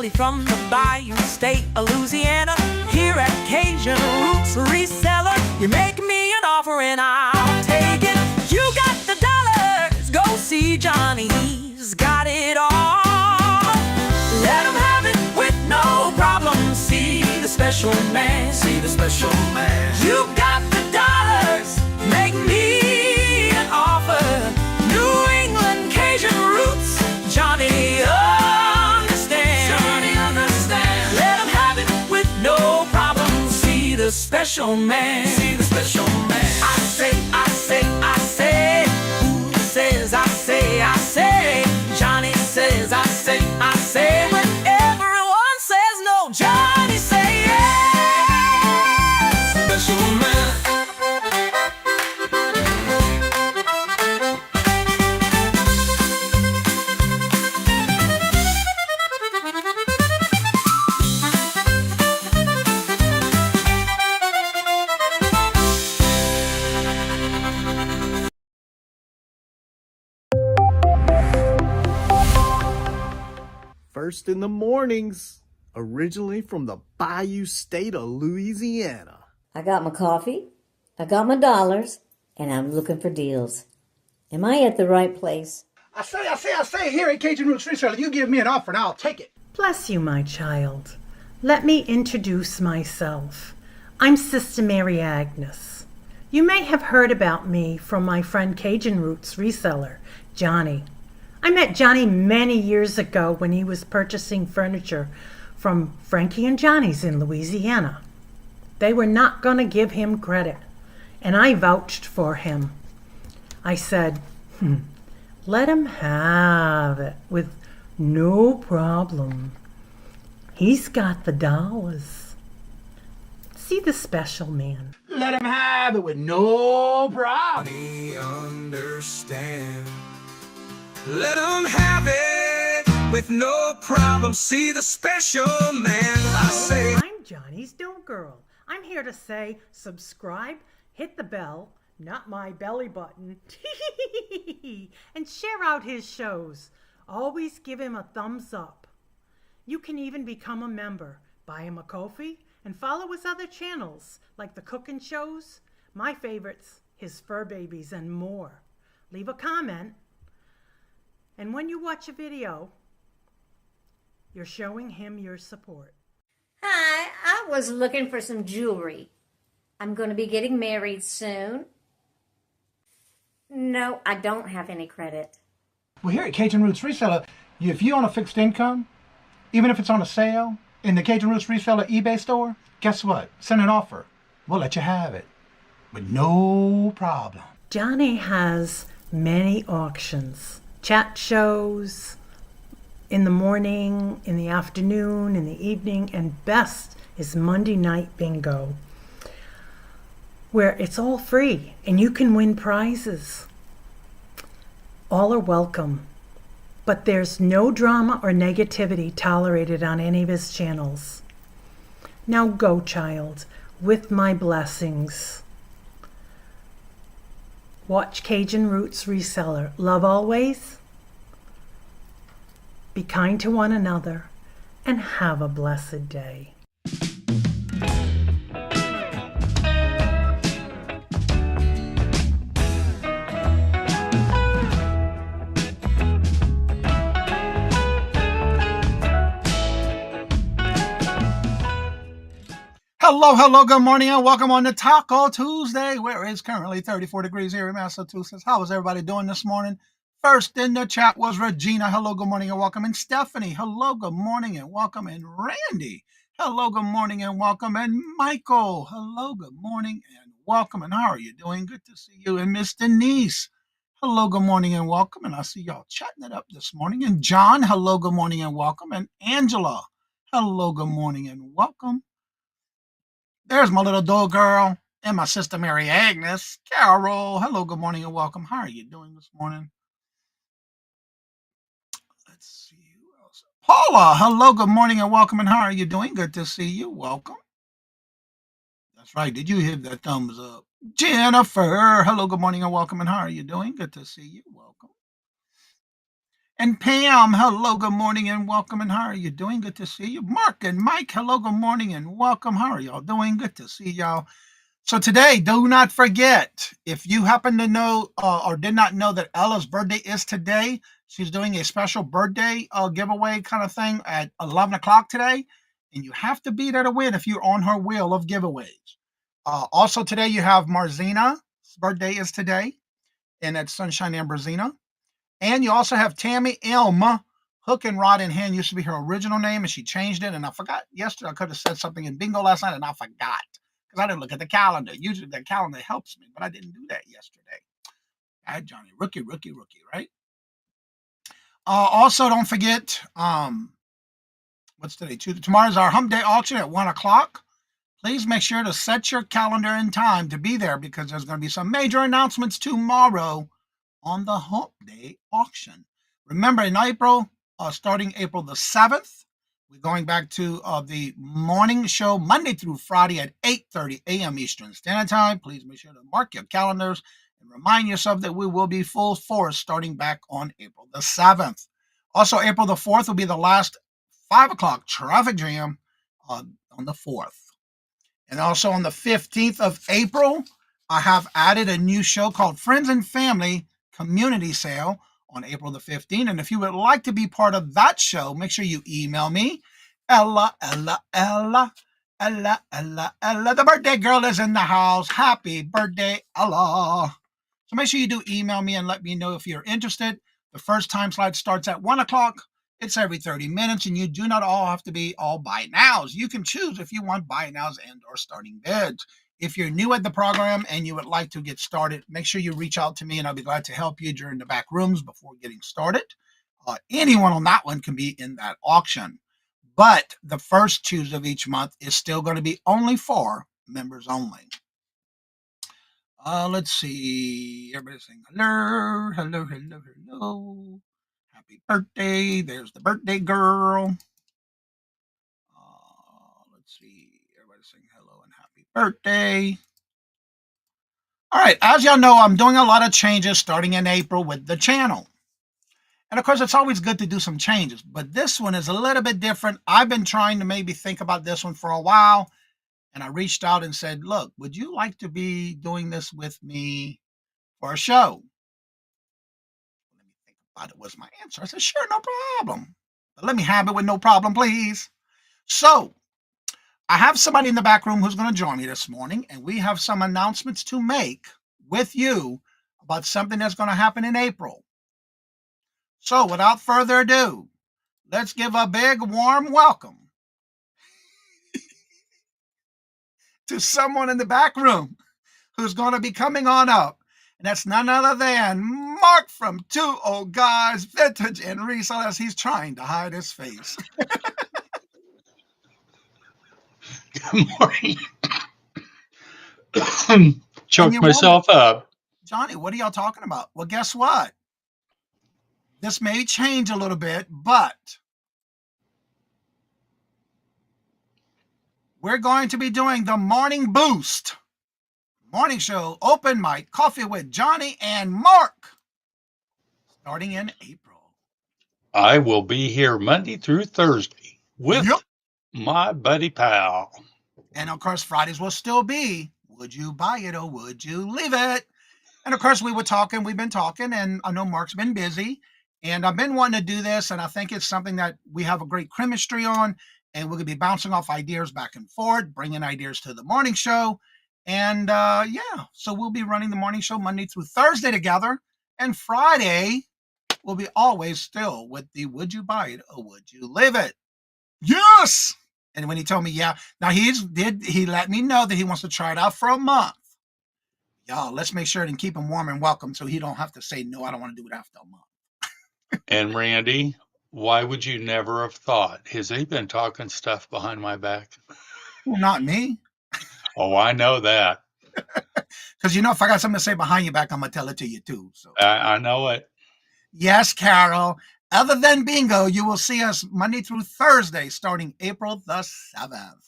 Charlie from the Bayou State of Louisiana. Here at Kajun Roots Reseller, you make me an offer and I'll take it. You got the dollars, go see Johnny, he's got it all. Let him have it with no problem. See the special man, see the special man. You got the dollars, make me an offer. New England Cajun Roots, Johnny understands. Johnny understands. Let him have it with no problem. See the special man, see the special man. I say, I say, I say. Who says I say, I say. Johnny says I say, I say. When everyone says no, Johnny say yes. Special man. First in the mornings, originally from the Bayou State of Louisiana. I got my coffee, I got my dollars, and I'm looking for deals. Am I at the right place? I say, here at Cajun Roots Reseller, you give me an offer and I'll take it. Bless you, my child. Let me introduce myself. I'm Sister Mary Agnes. You may have heard about me from my friend Cajun Roots Reseller, Johnny. I met Johnny many years ago when he was purchasing furniture from Frankie and Johnny's in Louisiana. They were not going to give him credit, and I vouched for him. I said, let him have it with no problem. He's got the dollars. See the special man. Let him have it with no problem. Johnny understand. Let him have it with no problem. See the special man. I say, I'm Johnny's Dough Girl. I'm here to say subscribe, hit the bell, not my belly button, and share out his shows. Always give him a thumbs up. You can even become a member. Buy him a coffee and follow his other channels like the cooking shows, my favorites, his fur babies, and more. Leave a comment. And when you watch a video, you're showing him your support. Hi, I was looking for some jewelry. I'm going to be getting married soon. No, I don't have any credit. Well, here at Cajun Roots Reseller, if you own a fixed income, even if it's on a sale in the Cajun Roots Reseller eBay store, guess what? Send an offer. We'll let you have it with no problem. Johnny has many auctions, chat shows, in the morning, in the afternoon, in the evening, and best is Monday night bingo, where it's all free and you can win prizes. All are welcome, but there's no drama or negativity tolerated on any of his channels. Now go, child, with my blessings. Watch Cajun Roots Reseller. Love always. Be kind to one another and have a blessed day. Hello, good morning, and welcome on to Taco Tuesday, where it's currently 34 degrees here in Massachusetts. How is everybody doing this morning? First in the chat was Regina. Hello, good morning, and welcome. And Stephanie. Hello, good morning, and welcome. And Randy. Hello, good morning, and welcome. And Michael. Hello, good morning, and welcome. And how are you doing? Good to see you. And Miss Denise. Hello, good morning, and welcome. And I see y'all chatting it up this morning. And John. Hello, good morning, and welcome. And Angela. Hello, good morning, and welcome. There's my little dog girl and my sister Mary Agnes. Carol, hello, good morning, and welcome. How are you doing this morning? Let's see who else. Paula, hello, good morning, and welcome. And how are you doing? Good to see you. Welcome. That's right. Did you hit that thumbs up? Jennifer, hello, good morning, and welcome. And how are you doing? Good to see you. Welcome. And Pam, hello, good morning and welcome. And how are you doing? Good to see you. Mark and Mike, hello, good morning and welcome. How are y'all doing? Good to see y'all. So today, do not forget, if you happen to know or did not know that Ella's birthday is today, she's doing a special birthday giveaway kind of thing at 11 o'clock today. And you have to be there to win if you're on her wheel of giveaways. Also today, you have Marzina's birthday is today, and that's Sunshine Ambrosina. And you also have Tammy Elma. Hook and Rod in Hand used to be her original name, and she changed it. And I forgot yesterday. I could have said something in bingo last night, and I forgot because I didn't look at the calendar. Usually the calendar helps me, but I didn't do that yesterday. All right, Johnny, rookie, right? Also, don't forget, what's today? Tuesday. Tomorrow's our Hump Day auction at 1 o'clock. Please make sure to set your calendar in time to be there because there's going to be some major announcements tomorrow on the Hump Day auction. Remember, in April, starting April the 7th, we're going back to the morning show Monday through Friday at 8:30 a.m. Eastern Standard Time. Please make sure to mark your calendars and remind yourself that we will be full force starting back on April the 7th. Also, April the 4th will be the last 5 o'clock traffic jam on the 4th. And also on the 15th of April, I have added a new show called Friends and Family Community Sale on April the 15th. And if you would like to be part of that show, make sure you email me. Ella. The birthday girl is in the house. Happy birthday, Ella. So make sure you do email me and let me know if you're interested. The first time slot starts at 1 o'clock. It's every 30 minutes, and you do not all have to be all buy nows. You can choose if you want buy nows and or starting bids. If you're new at the program and you would like to get started, make sure you reach out to me, and I'll be glad to help you during the back rooms before getting started. Anyone on that one can be in that auction. But the first Tuesday of each month is still going to be only for members only. Let's see. Everybody's saying hello, hello, hello, hello. Happy birthday. There's the birthday girl. Let's see. Everybody's saying hello and happy birthday. All right. As y'all know, I'm doing a lot of changes starting in April with the channel. And of course, it's always good to do some changes, but this one is a little bit different. I've been trying to maybe think about this one for a while. And I reached out and said, look, would you like to be doing this with me for a show? Let me think about it was my answer. I said, sure, no problem. But let me have it with no problem, please. So I have somebody in the back room who's going to join me this morning, and we have some announcements to make with you about something that's going to happen in April. So without further ado, let's give a big warm welcome to someone in the back room who's going to be coming on up. And that's none other than Mark from Two Old Guys Vintage and Resale, as he's trying to hide his face. Good morning. Choked myself up. Johnny, what are y'all talking about? Well, guess what? This may change a little bit, but we're going to be doing the Morning Boost morning show, open mic, coffee with Johnny and Mark, starting in April. I will be here Monday through Thursday with my buddy pal. And of course, Fridays will still be, would you buy it or would you leave it? And of course, we've been talking, and I know Mark's been busy, and I've been wanting to do this, and I think it's something that we have a great chemistry on, and we're going to be bouncing off ideas back and forth, bringing ideas to the morning show. And so we'll be running the morning show Monday through Thursday together, and Friday will be always still with the would you buy it or would you leave it? Yes! And when he told me, yeah, now he let me know that he wants to try it out for a month. Y'all, let's make sure and keep him warm and welcome so he don't have to say, no, I don't want to do it after a month. And Randy, why would you never have thought? Has he been talking stuff behind my back? Well, not me. Oh, I know that. Because, if I got something to say behind your back, I'm going to tell it to you too. So I know it. Yes, Carol. Other than bingo, you will see us Monday through Thursday starting April the 7th.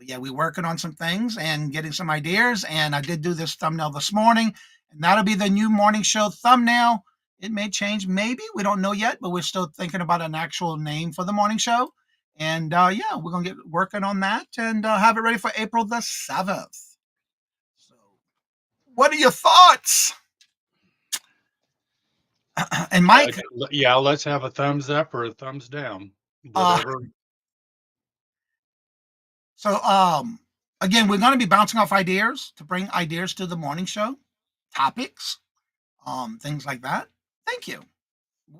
Yeah, we're working on some things and getting some ideas. And I did do this thumbnail this morning. And that'll be the new morning show thumbnail. It may change, maybe. We don't know yet, but we're still thinking about an actual name for the morning show. And yeah, we're going to get working on that and have it ready for April the 7th. So, what are your thoughts? And Mike, Yeah, let's have a thumbs up or a thumbs down, uh, whatever. so again, we're going to be bouncing off ideas to bring ideas to the morning show, topics, things like that. Thank you.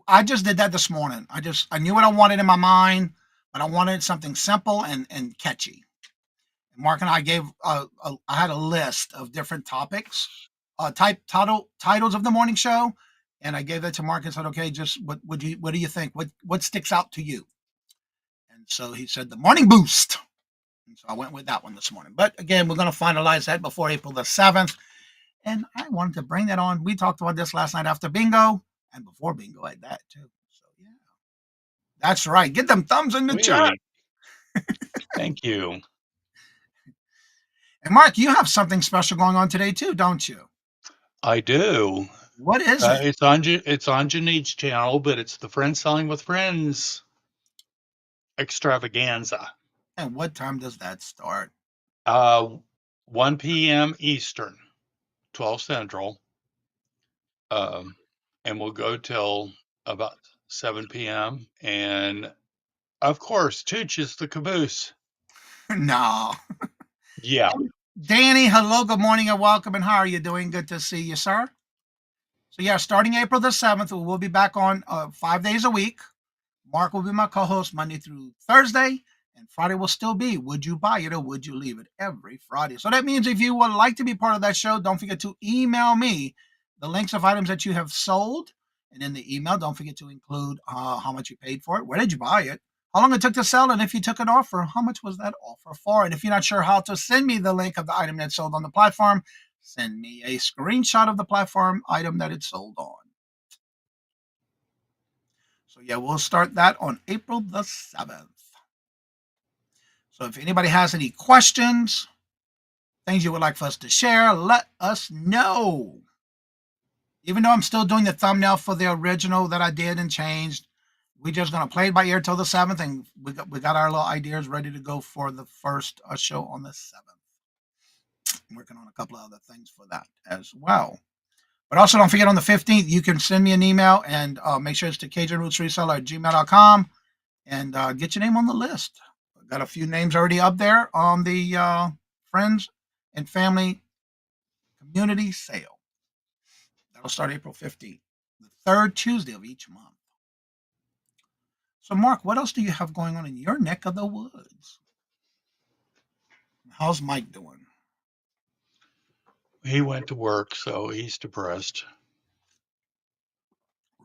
I just did that this morning. I knew what I wanted in my mind, but I wanted something simple and catchy. And Mark and I I had a list of different topics, titles of the morning show, and I gave that to Mark and said, okay, just what do you think? What sticks out to you? And so he said the morning boost. And so I went with that one this morning. But again, we're going to finalize that before April the 7th. And I wanted to bring that on. We talked about this last night after bingo and before bingo at that too. So yeah, that's right. Get them thumbs in the chat. Thank you. And Mark, you have something special going on today too, don't you? I do. What is it? It's on Janine's channel, but it's the Friends Selling with Friends extravaganza. And what time does that start? 1 p.m. Eastern, 12 Central. And we'll go till about 7 p.m. And of course, Tooch is the caboose. No. Yeah. Danny, hello, good morning and welcome. And how are you doing? Good to see you, sir. So yeah, starting April the 7th, we'll be back on 5 days a week. Mark will be my co-host Monday through Thursday, and Friday will still be Would You Buy It or Would You Leave It every Friday. So that means if you would like to be part of that show, don't forget to email me the links of items that you have sold. And in the email, don't forget to include how much you paid for it, where did you buy it, how long it took to sell, and if you took an offer, how much was that offer for? And if you're not sure how to send me the link of the item that's sold on the platform, send me a screenshot of the platform item that it's sold on. So yeah, we'll start that on April the 7th. So if anybody has any questions, things you would like for us to share, let us know. Even though I'm still doing the thumbnail for the original that I did and changed, we're just going to play it by ear till the 7th, and we got our little ideas ready to go for the first show on the 7th. I'm working on a couple of other things for that as well. But also don't forget on the 15th, you can send me an email and make sure it's to CajunRootsReseller@gmail.com and get your name on the list. I've got a few names already up there on the Friends and Family Community Sale. That'll start April 15th, the third Tuesday of each month. So, Mark, what else do you have going on in your neck of the woods? How's Mike doing? He went to work, so he's depressed.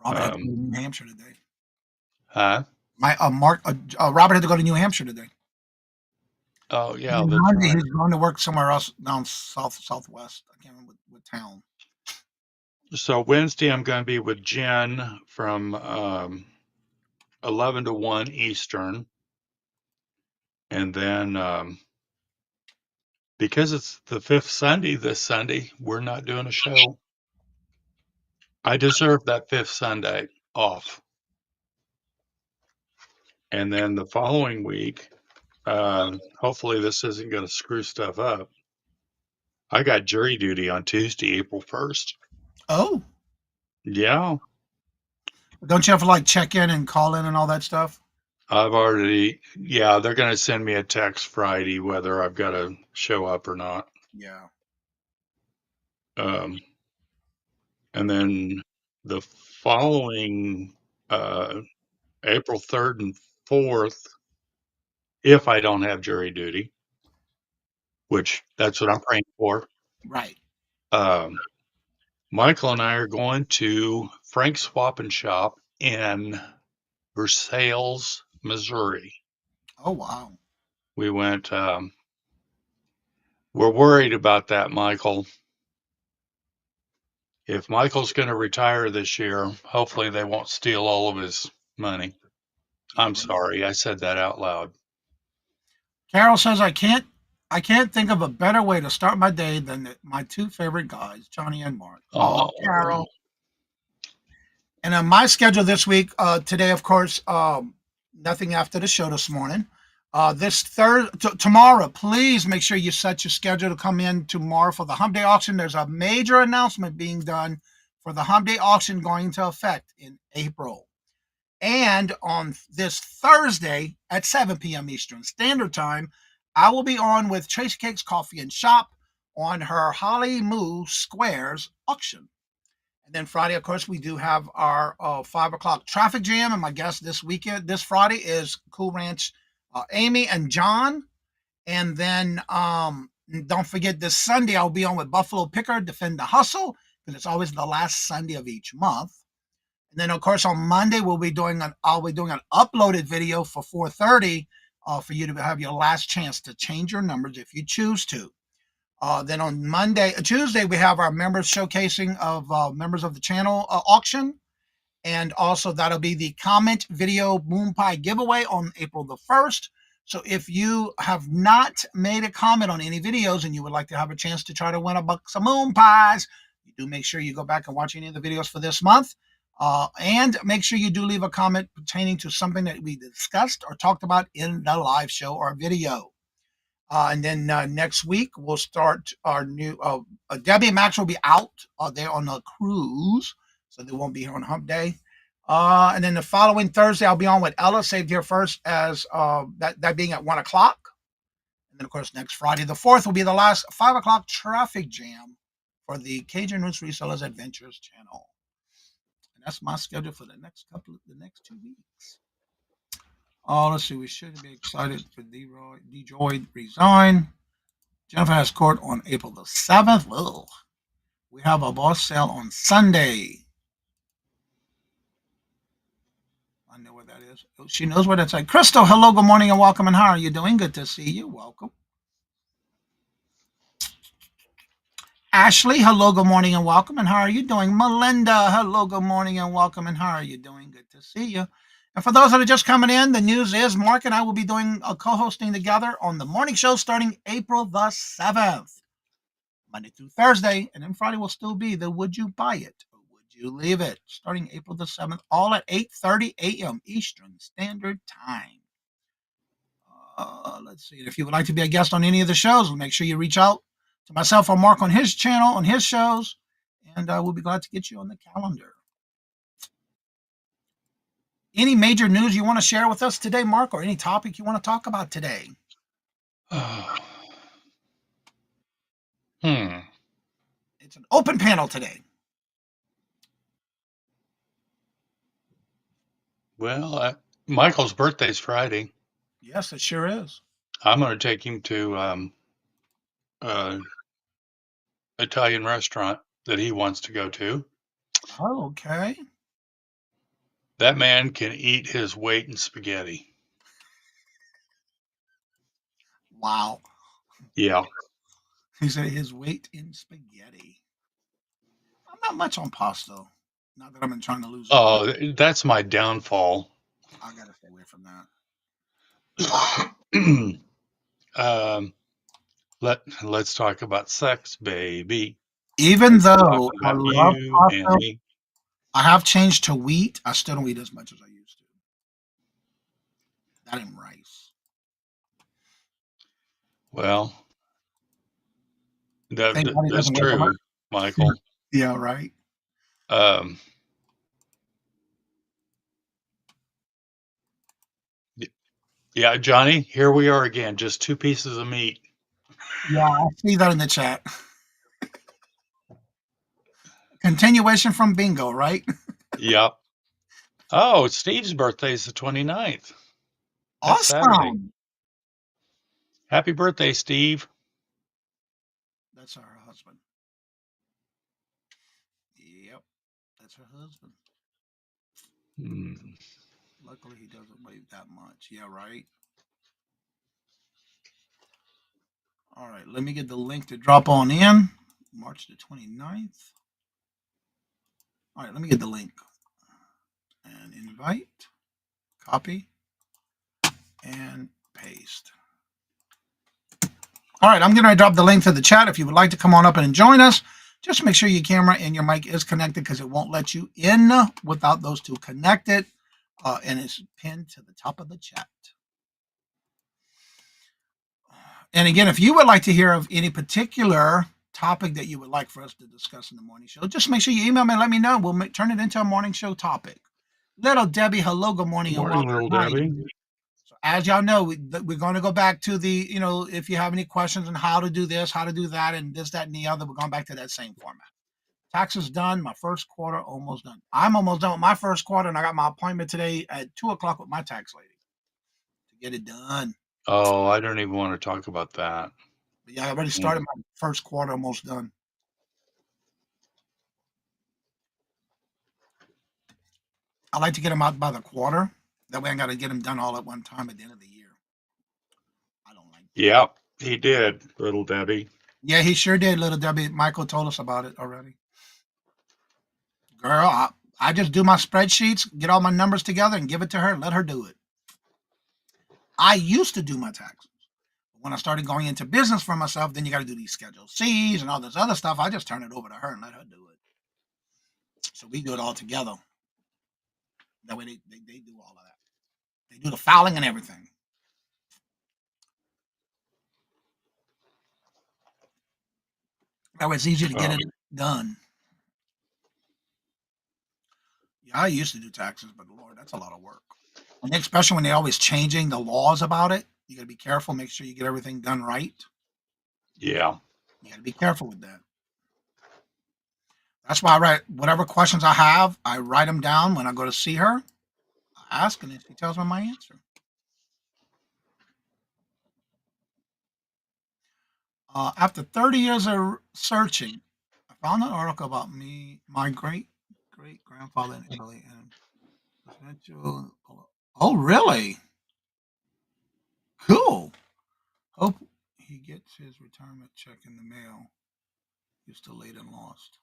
Robert had to go to New Hampshire today. Huh? Robert had to go to New Hampshire today. Oh, yeah. And That's Monday, right. he's going to work somewhere else down southwest. I can't remember what town. So Wednesday, I'm going to be with Jen from 11 to 1 Eastern. And then because it's the fifth Sunday this Sunday, we're not doing a show. I deserve that fifth Sunday off. And then the following week, hopefully this isn't going to screw stuff up. I got jury duty on Tuesday, April 1st. Oh, Yeah. don't you have to like check in and call in and all that stuff? They're going to send me a text Friday whether I've got to show up or not. Yeah. And then the following April 3rd and 4th, if I don't have jury duty, which that's what I'm praying for. Right. Michael and I are going to Frank's Swap and Shop in Versailles, Missouri. Oh, wow. We went, we're worried about that, Michael. If Michael's going to retire this year, hopefully they won't steal all of his money. I'm sorry, I said that out loud. Carol says I can't think of a better way to start my day than my two favorite guys, Johnny and Mark. Oh, Carol. And on my schedule this week, today, of course, nothing after the show this morning. Tomorrow, please make sure you set your schedule to come in tomorrow for the Hump Day auction. There's a major announcement being done for the Hump Day auction going into effect in April. And on this Thursday at 7 p.m. Eastern Standard Time, I will be on with Tracy Cakes Coffee and Shop on her Holly Moo Squares auction. And then Friday, of course, we do have our 5 o'clock traffic jam. And my guest this Friday is Cool Ranch Amy and John. And then don't forget this Sunday, I'll be on with Buffalo Picker, Defend the Hustle, because it's always the last Sunday of each month. And then, of course, on Monday, I'll be doing an uploaded video for 4:30 for you to have your last chance to change your numbers if you choose to. Then on Tuesday, we have our members showcasing of members of the channel auction. And also that'll be the comment video moon pie giveaway on April the 1st. So if you have not made a comment on any videos and you would like to have a chance to try to win a box of moon pies, you do make sure you go back and watch any of the videos for this month. And make sure you do leave a comment pertaining to something that we discussed or talked about in the live show or video. And then next week, we'll start our new, Debbie and Max will be out. They're on a cruise, so they won't be here on Hump Day. And then the following Thursday, I'll be on with Ella, Saved Here First, as that being at 1 o'clock. And then, of course, next Friday, the 4th, will be the last 5 o'clock traffic jam for the Kajun Roots Resellers Adventures channel. And that's my schedule for the next 2 weeks. Let's see. We should be excited for DeJoy resign. Jennifer has court on April the 7th. Ugh. We have a boss sale on Sunday. I know where that is. She knows where that's at. Crystal, hello, good morning, and welcome. And how are you doing? Good to see you. Welcome. Ashley, hello, good morning, and welcome. And how are you doing? Melinda, hello, good morning, and welcome. And how are you doing? Good to see you. And for those that are just coming in, the news is Mark and I will be doing a co-hosting together on the morning show starting April the 7th, Monday through Thursday. And then Friday will still be the Would You Buy It or Would You Leave It, starting April the 7th, all at 8:30 a.m. Eastern Standard Time. Let's see. If you would like to be a guest on any of the shows, make sure you reach out to myself or Mark on his channel, on his shows, and we'll be glad to get you on the calendar. Any major news you want to share with us today, Mark, or any topic you want to talk about today? It's an open panel today. Well, Michael's birthday's Friday. Yes, it sure is. I'm going to take him to Italian restaurant that he wants to go to. Oh, okay. That man can eat his weight in spaghetti. Wow. Yeah. He said his weight in spaghetti. I'm not much on pasta. Not that I've been trying to lose. Oh, that's my downfall. I got to stay away from that. Let's talk about sex, baby. Even though I About love you pasta, and me. I have changed to wheat. I still don't eat as much as I used to. That and rice. Well, Thank God he that's doesn't wake 'em true, up. Michael. Yeah, right. Yeah, Johnny, here we are again, just 2 pieces of meat. Yeah, I see that in the chat. Continuation from bingo, right? Yep. Oh, Steve's birthday is the 29th. That's Saturday. Awesome. Happy birthday, Steve. That's her husband. Yep, that's her husband. Luckily, he doesn't weigh that much. Yeah, right. All right, let me get the link to drop on in. March the 29th. All right, let me get the link. And invite, copy, and paste. All right, I'm going to drop the link to the chat. If you would like to come on up and join us, Just make sure your camera and your mic is connected because it won't let you in without those two connected. And it's pinned to the top of the chat. And again, if you would like to hear of any particular topic that you would like for us to discuss in the morning show, just make sure you email me and let me know. We'll turn it into a morning show topic. Little Debbie, hello, good morning. Good morning, little Debbie. So as y'all know, we're going to go back to the, if you have any questions on how to do this, how to do that, and this, that, and the other, we're going back to that same format. Taxes done. My first quarter almost done. I'm almost done with my first quarter, and I got my appointment today at 2:00 with my tax lady to get it done. Oh, I don't even want to talk about that. But yeah, I already started my first quarter, almost done. I like to get them out by the quarter. That way I got to get them done all at one time at the end of the year. I don't like that. Yeah, he did, little Debbie. Yeah, he sure did, little Debbie. Michael told us about it already. Girl, I just do my spreadsheets, get all my numbers together, and give it to her and let her do it. I used to do my taxes. When I started going into business for myself, then you got to do these Schedule C's and all this other stuff. I just turn it over to her and let her do it. So we do it all together. That way they do all of that. They do the filing and everything. That way it's easier to get it done. Yeah, I used to do taxes, but Lord, that's a lot of work. And especially when they're always changing the laws about it. You got to be careful, make sure you get everything done right. Yeah. You got to be careful with that. That's why I write whatever questions I have, I write them down when I go to see her. I ask, and she tells me my answer. After 30 years of searching, I found an article about my great grandfather in Italy, and oh, really? Cool. Hope he gets his retirement check in the mail. He's still late and lost.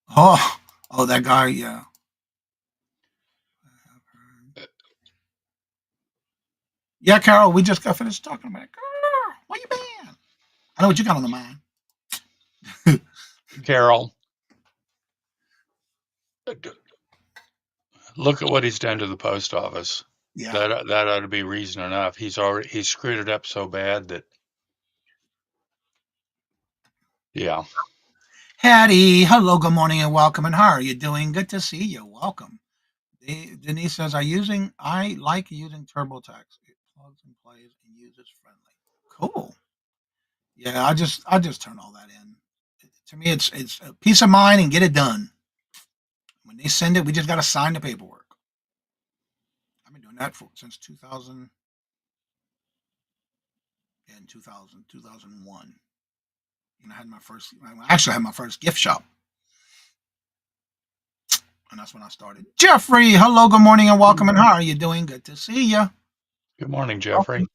Oh, that guy, yeah. Yeah, Carol, we just got finished talking about it. Girl, where you been? I know what you got on the mind. Carol, look at what he's done to the post office. Yeah. That ought to be reason enough. He's screwed it up so bad that. Yeah. Hattie, hello, good morning, and welcome. And how are you doing? Good to see you. Welcome. Denise says, I like using TurboTax. It plugs and plays and uses friendly. Cool. Yeah, I just turn all that in. To me, it's a peace of mind and get it done. When they send it, we just got to sign the paperwork. I've been doing that since 2000 and 2001. And I actually had my first gift shop. And that's when I started. Jeffrey, hello, good morning, and welcome. And how are you doing? Good to see you. Good morning, Jeffrey.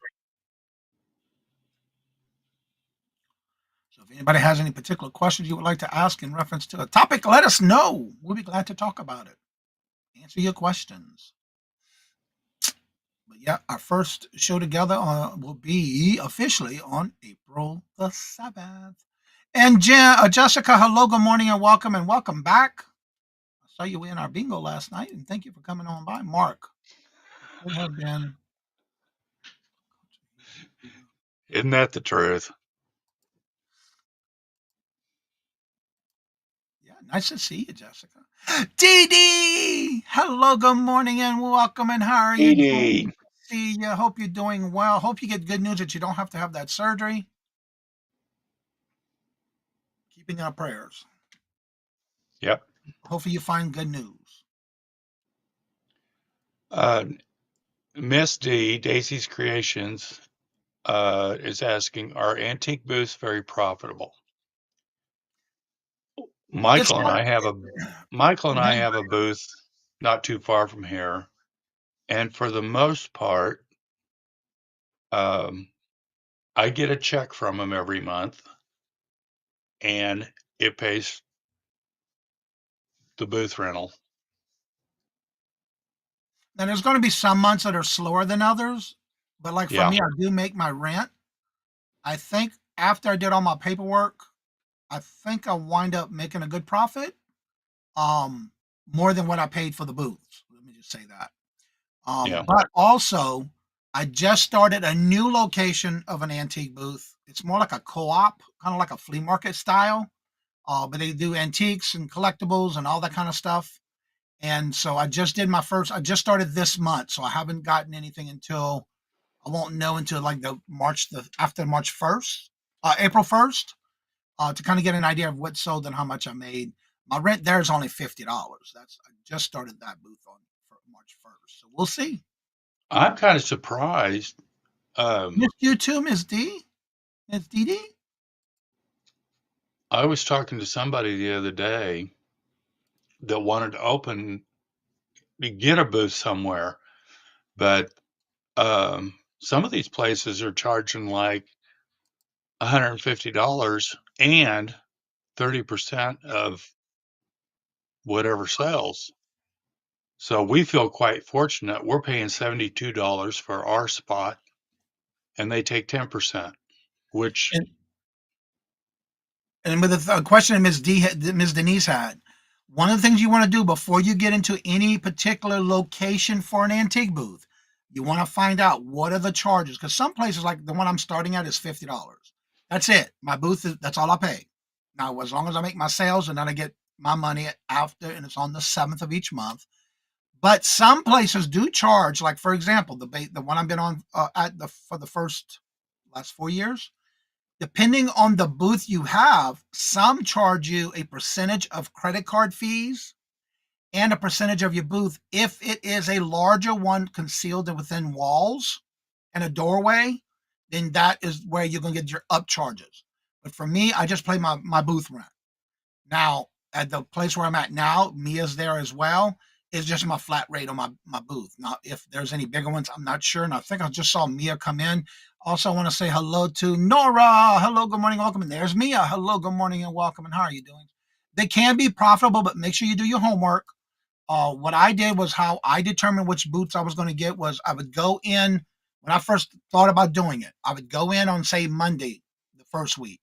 So if anybody has any particular questions you would like to ask in reference to a topic, let us know. We'll be glad to talk about it. Answer your questions. But yeah, our first show together will be officially on April the 7th. And Jessica, hello, good morning, and welcome back. I saw you in our bingo last night, and thank you for coming on by. Mark, it have been. Isn't that the truth? Yeah, nice to see you, Jessica. Dee Dee, hello, good morning, and welcome. And how are you doing? See you. Hope you're doing well. Hope you get good news that you don't have to have that surgery. Keeping our prayers. Yep. Hopefully you find good news. Miss D, Daisy's Creations, is asking, are antique booths very profitable? Michael and I have a booth not too far from here, and for the most part, I get a check from him every month, and it pays the booth rental. Now, there's going to be some months that are slower than others, but like for me, I do make my rent. I think after I did all my paperwork, I think I wind up making a good profit. Um, More than what I paid for the booths. Let me just say that. Yeah. But also, I just started a new location of an antique booth. It's more like a co-op, kind of like a flea market style. But they do antiques and collectibles and all that kind of stuff. And so I just did my first. I just started this month, so I haven't gotten anything until I won't know until like the after March 1st, April 1st, to kind of get an idea of what sold and how much I made. My rent there is only $50. I just started that booth on for March 1st, so we'll see. I'm kind of surprised. Um, Miss you too, Miss D, Miss Dee Dee. I was talking to somebody the other day that wanted to get a booth somewhere, but some of these places are charging like $150 and 30% of whatever sells. So we feel quite fortunate. We're paying $72 for our spot and they take 10%, which, And And with the question Ms. Denise had, one of the things you want to do before you get into any particular location for an antique booth, you want to find out what are the charges. Because some places, like the one I'm starting at, is $50. That's it. My booth is that's all I pay. Now, as long as I make my sales and then I get my money after, and it's on the 7th of each month. But some places do charge, like for example, the one I've been on at the for the first last 4 years, depending on the booth you have, some charge you a percentage of credit card fees and a percentage of your booth if it is a larger one concealed within walls and a doorway, then that is where you're going to get your up charges. But for me, I just play my booth rent. Now, at the place where I'm at now, Mia's there as well. It's just my flat rate on my booth. Now, if there's any bigger ones, I'm not sure. And I think I just saw Mia come in. Also, I want to say hello to Nora. Hello, good morning, welcome. And there's Mia. Hello, good morning, and welcome. And how are you doing? They can be profitable, but make sure you do your homework. What I did was how I determined which boots I was going to get was I would go in when I first thought about doing it. I would go in on say Monday, the first week.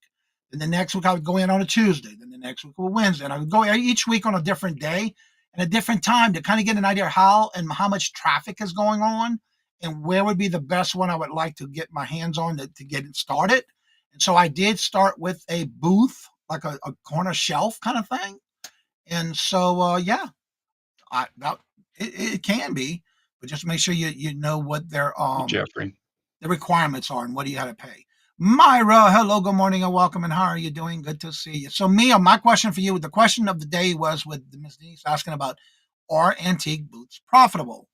Then the next week I would go in on a Tuesday. Then the next week was Wednesday. And I would go each week on a different day and a different time to kind of get an idea how and how much traffic is going on and where would be the best one I would like to get my hands on to get it started. And so I did start with a booth, like a corner shelf kind of thing. And so, yeah, I that it can be, but just make sure you know what Jeffrey, the requirements are and what do you have to pay. Myra, hello, good morning, and welcome. And how are you doing? Good to see you. So, Mia, my question for you, the question of the day was with Ms. Denise asking about are antique boots profitable?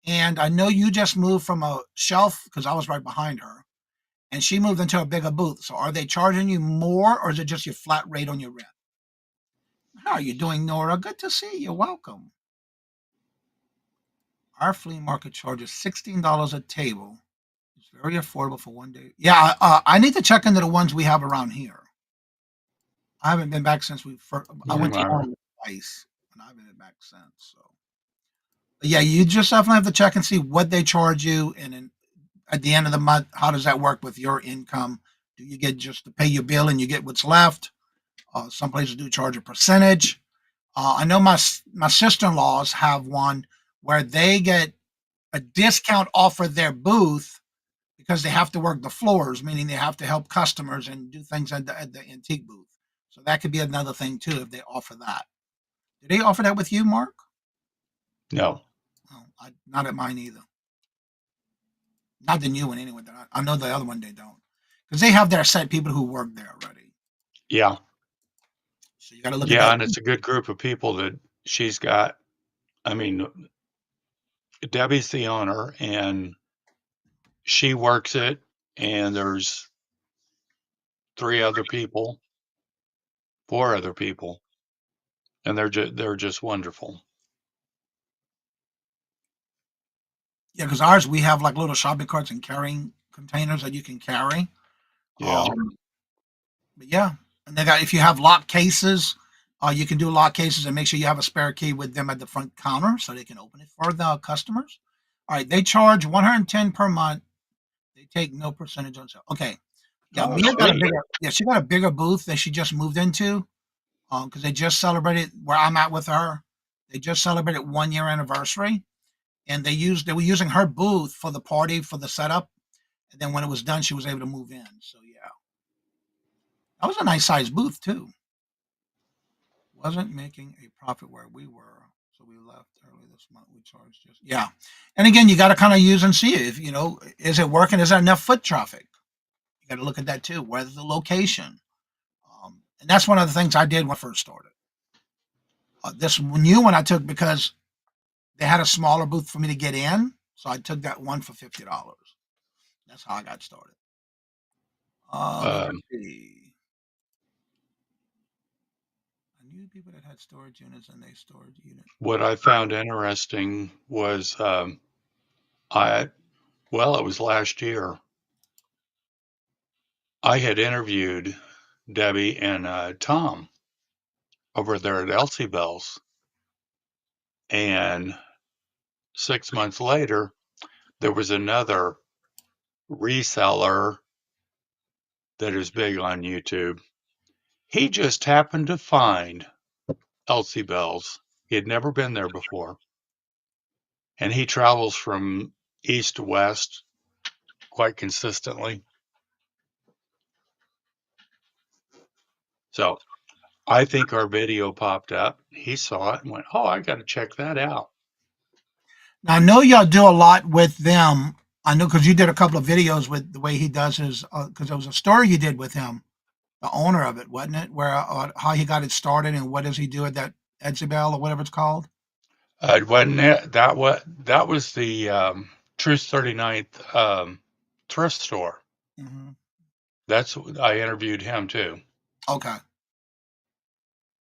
And I know you just moved from a shelf because I was right behind her, and she moved into a bigger booth. So, are they charging you more, or is it just your flat rate on your rent? How are you doing, Nora? Good to see you. Welcome. Our flea market charges $16 a table. It's very affordable for one day. Yeah, I need to check into the ones we have around here. I haven't been back since we first. I morning, went to Myra. Orlando twice, and I haven't been back since. So, but yeah, you just definitely have to check and see what they charge you, and then at the end of the month, how does that work with your income? Do you get just to pay your bill and you get what's left? Some places do charge a percentage. I know my sister-in-laws have one where they get a discount off of their booth because they have to work the floors, meaning they have to help customers and do things at the antique booth. So that could be another thing too if they offer that. Do they offer that with you, Mark? No. Well, not at mine either. Not the new one anyway. I know the other one they don't because they have their set people who work there already. Yeah. So you got to look at Yeah. that. And it's a good group of people that she's got. I mean, Debbie's the owner and she works it. And there's four other people, and they're just wonderful. Yeah, because ours we have like little shopping carts and carrying containers that you can carry. Yeah. But yeah, and they got if you have lock cases, you can do lock cases and make sure you have a spare key with them at the front counter so they can open it for the customers. All right, they charge 110 per month. They take no percentage on sale. Okay, Yeah, Oh, Mia got a sweet. bigger. Yeah, she got a bigger booth that she just moved into. Because they just celebrated where I'm at with her. They just celebrated 1 year anniversary, and they were using her booth for the party for the setup. And then when it was done, she was able to move in. So yeah, that was a nice sized booth too. Wasn't making a profit where we were, so we left early this month. We charged just yeah. And again, you got to kind of use and see if is it working? Is there enough foot traffic? You got to look at that too. Where's the location? And that's one of the things I did when I first started. This new one I took because they had a smaller booth for me to get in, so I took that one for $50. That's how I got started. Let's Um, see. I knew people that had storage units and they stored unit. what I found interesting was I well, it was last year. I had interviewed Debbie and Tom over there at Elsie Bells, and 6 months later, there was another reseller that is big on YouTube. He just happened to find Elsie Bells. He had never been there before, and he travels from east to west quite consistently. So I think our video popped up. He saw it and went, "Oh, I got to check that out." Now I know y'all do a lot with them. I know because you did a couple of videos with the way he does his. Because there was a story you did with him, the owner of it, wasn't it? Where how he got it started and what does he do at that Edzabel or whatever it's called? It wasn't it? That was the Truth 39th thrift store. Hmm. That's I interviewed him too. Okay.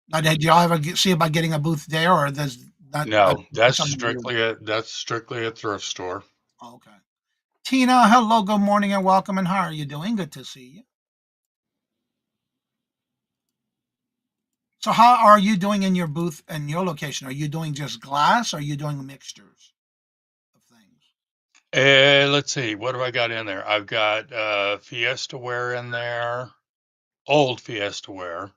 Now, did y'all ever see about getting a booth there, or does that No, that's something to do? that's strictly a thrift store. Okay. Tina, hello, good morning and welcome. And how are you doing? Good to see you. So, how are you doing in your booth and your location? Are you doing just glass? Or are you doing mixtures of things? Let's see, what have I got in there? I've got Fiesta ware in there, old Fiesta ware,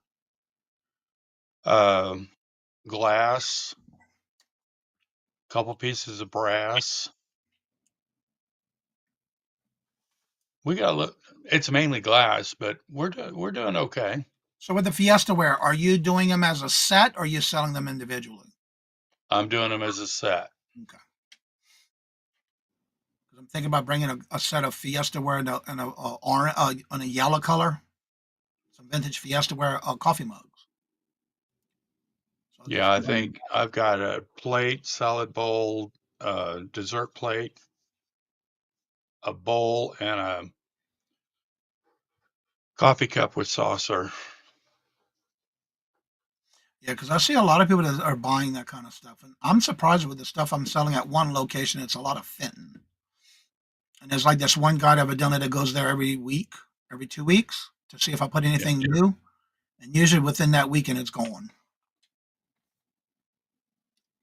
um, glass, couple pieces of brass. We got a look. It's mainly glass, but we're doing okay. So, with the Fiesta ware, are you doing them as a set or are you selling them individually? I'm doing them as a set. Okay. 'Cause I'm thinking about bringing a set of Fiesta ware and a yellow color, some vintage Fiesta ware coffee mugs. So, I'll Yeah, just I think I've got a plate, salad bowl, dessert plate, a bowl, and a coffee cup with saucer. yeah, because I see a lot of people that are buying that kind of stuff, and I'm surprised with the stuff I'm selling at one location. It's a lot of fitting, and there's like this one guy evidently that goes there every week, every 2 weeks to see if I put Yeah. anything new, and usually within that weekend it's gone.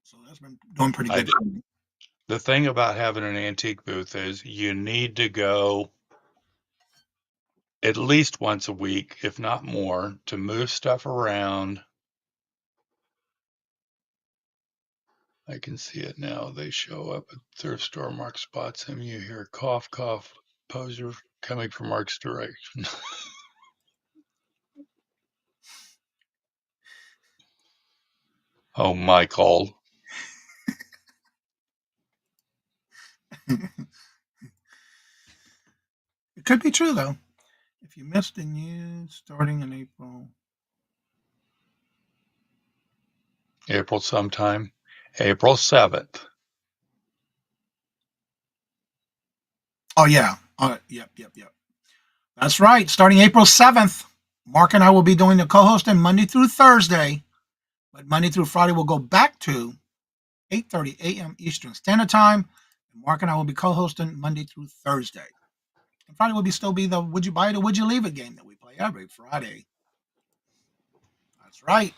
So that's been doing pretty I good d- for me. the thing about having an antique booth is you need to go at least once a week, if not more, to move stuff around. I can see it now. They show up at thrift store. Mark spots him. You hear cough, cough, poser coming from Mark's direction. Oh, Michael. It could be true though. If you missed the news starting in April, April sometime. April 7th. oh yeah, yep. That's right. Starting April 7th, Mark and I will be doing the co-hosting Monday through Thursday, but Monday through Friday we'll go back to 8:30 a.m. Eastern Standard Time. And Mark and I will be co-hosting Monday through Thursday. And Friday will still be the Would You Buy It or Would You Leave It game that we play every Friday. That's right.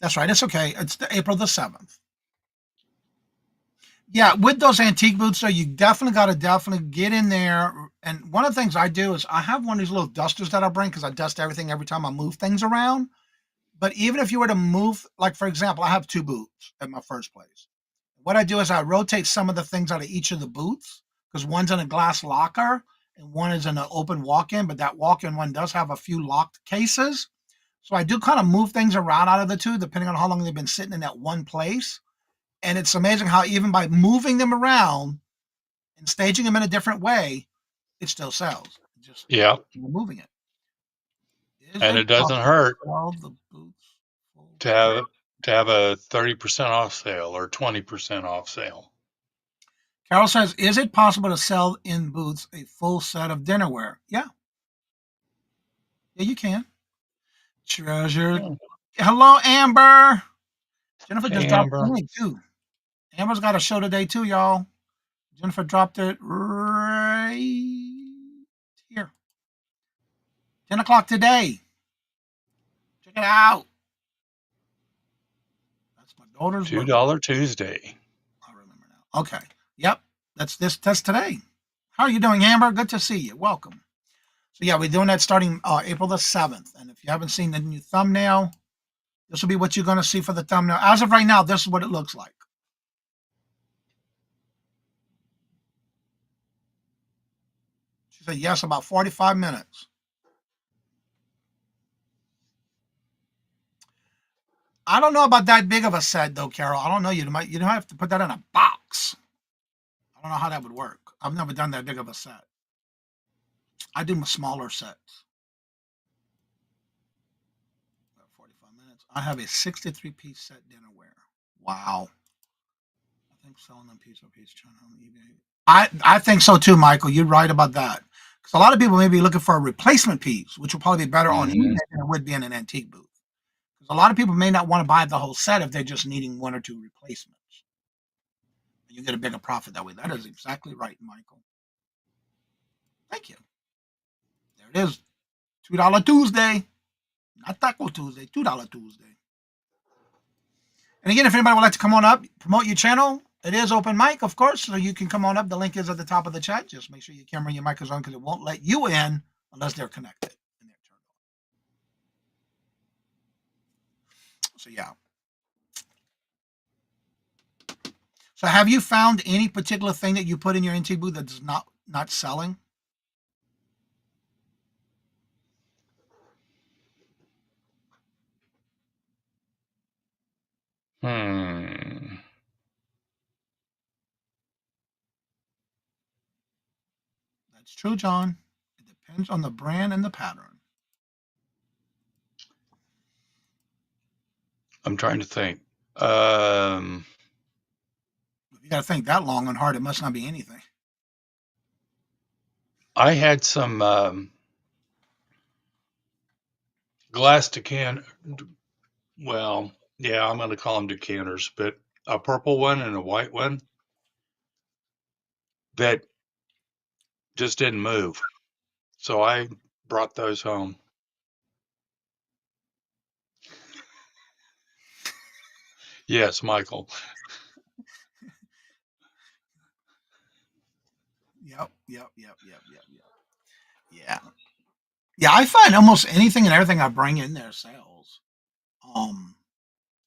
That's right. It's okay. It's the April the 7th. Yeah, with those antique boots, though, you definitely got to definitely get in there. And one of the things I do is I have one of these little dusters that I bring because I dust everything every time I move things around. But even if you were to move, like for example, I have two boots at my first place. What I do is I rotate some of the things out of each of the booths because one's in a glass locker and one is in an open walk-in, but that walk-in one does have a few locked cases. So I do kind of move things around out of the two, depending on how long they've been sitting in that one place. And it's amazing how even by moving them around and staging them in a different way, it still sells. Just Yeah, moving it. Is and it it doesn't possible to hurt sell the boots full to have a 30% off sale or 20% off sale. Carol says, is it possible to sell in booths a full set of dinnerware? Yeah. Yeah, you can. Treasure. Hmm. Hello, Amber. Jennifer just Hey, dropped the Amber. link, too. Amber's got a show today, too, y'all. Jennifer dropped it right here. 10 o'clock today. Check it out. That's my daughter's birthday. $2 Tuesday. I remember now. Okay. Yep. That's today. How are you doing, Amber? Good to see you. Welcome. So yeah, we're doing that starting April the 7th. And if you haven't seen the new thumbnail, this will be what you're going to see for the thumbnail. As of right now, this is what it looks like. She said yes, about 45 minutes. I don't know about that big of a set though, Carol. I don't know. You don't have to put that in a box. I don't know how that would work. I've never done that big of a set. I do smaller sets. 45 minutes. I have a 63-piece set dinnerware. Wow. I think selling them piece by piece, trying on eBay. I think so too, Michael. You're right about that. Because a lot of people may be looking for a replacement piece, which will probably be better on eBay Hmm. than it would be in an antique booth. Because a lot of people may not want to buy the whole set if they're just needing one or two replacements. You get a bigger profit that way. That is exactly right, Michael. Thank you. There it is. $2 Tuesday. Not Taco Tuesday, $2 Tuesday. And again, if anybody would like to come on up, promote your channel, it is open mic, of course, so you can come on up. The link is at the top of the chat. Just make sure your camera and your mic is on because it won't let you in unless they're connected and they're turned on. So yeah. So have you found any particular thing that you put in your NT booth that's not selling? Hmm. That's true, John. It depends on the brand and the pattern. I'm trying to think. Um, If you got to think that long and hard, it must not be anything. I had some glass decan. Well, yeah, I'm going to call them decanters, but a purple one and a white one that just didn't move. So I brought those home. Yes, Michael. Yep. Yeah. Yeah, I find almost anything and everything I bring in there sells. Um,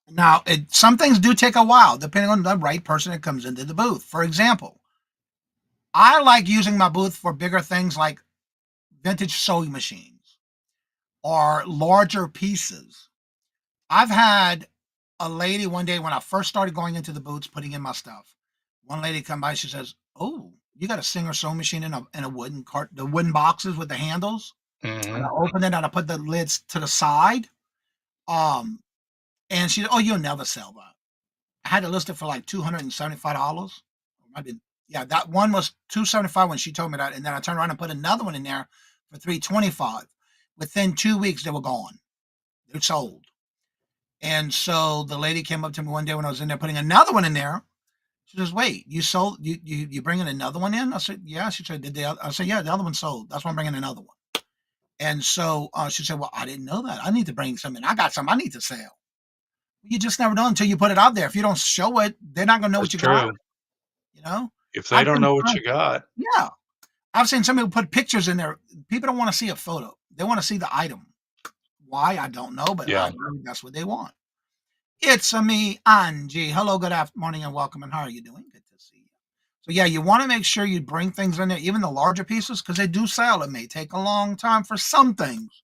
Now, some things do take a while, depending on the right person that comes into the booth. For example, I like using my booth for bigger things like vintage sewing machines or larger pieces. I've had a lady one day when I first started going into the booths, putting in my stuff. One lady come by, she says, "Oh, you got a Singer sewing machine in a wooden cart, the wooden boxes with the handles." And I Hmm. opened it and I put the lids to the side. Um, and she said, "Oh, you'll never sell that." I had it listed for like $275. I did, yeah, that one was 275 when she told me that, and then I turned around and put another one in there for 325. Within 2 weeks, they were gone. They're sold. And so the lady came up to me one day when I was in there putting another one in there. She says, "Wait, you sold you bringing another one in?" I said, "Yeah." She said, I said, "Yeah, the other one sold. That's why I'm bringing another one." And so she said, "Well, I didn't know that. I need to bring some in. I got some I need to sell." You just never know until you put it out there. If you don't show it, they're not gonna know That's what you got. true. You know, If they I've don't been know what trying- you got, yeah, I've seen some people put pictures in there. People don't want to see a photo; they want to see the item. Why I don't know, but yeah. I believe that's what they want. It's a me, Angie. Hello, good morning, and welcome. And how are you doing? Good to see you. So yeah, you want to make sure you bring things in there, even the larger pieces, because they do sell. It may take a long time for some things,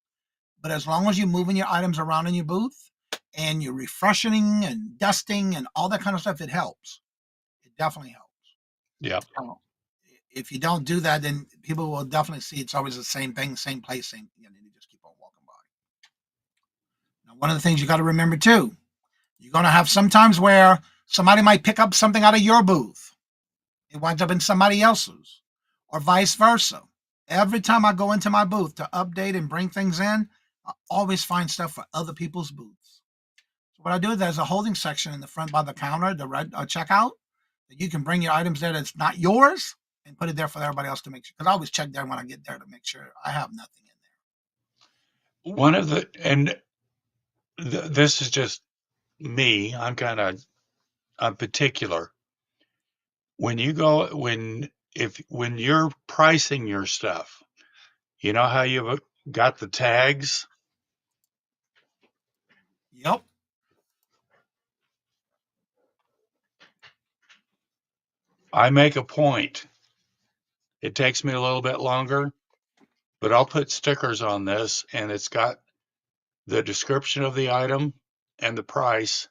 but as long as you're moving your items around in your booth and you're refreshing and dusting and all that kind of stuff, it helps. It definitely helps. Yeah. Oh, if you don't do that, then people will definitely see it's always the same thing, same place, same. You just keep on walking by. Now, one of the things you got to remember too, you're going to have sometimes where somebody might pick up something out of your booth. It winds up in somebody else's, or vice versa. Every time I go into my booth to update and bring things in, I always find stuff for other people's booths. So what I do is there's a holding section in the front by the counter, the red checkout, that you can bring your items there that's not yours and put it there for everybody else to make sure. Because I always check there when I get there to make sure I have nothing in One of the, and this is just me, I'm particular. When you go, when you're pricing your stuff, you know how you've got the tags? there. Yep. I make a point. It takes me a little bit longer, but I'll put stickers on this and it's got the description of the item and the price,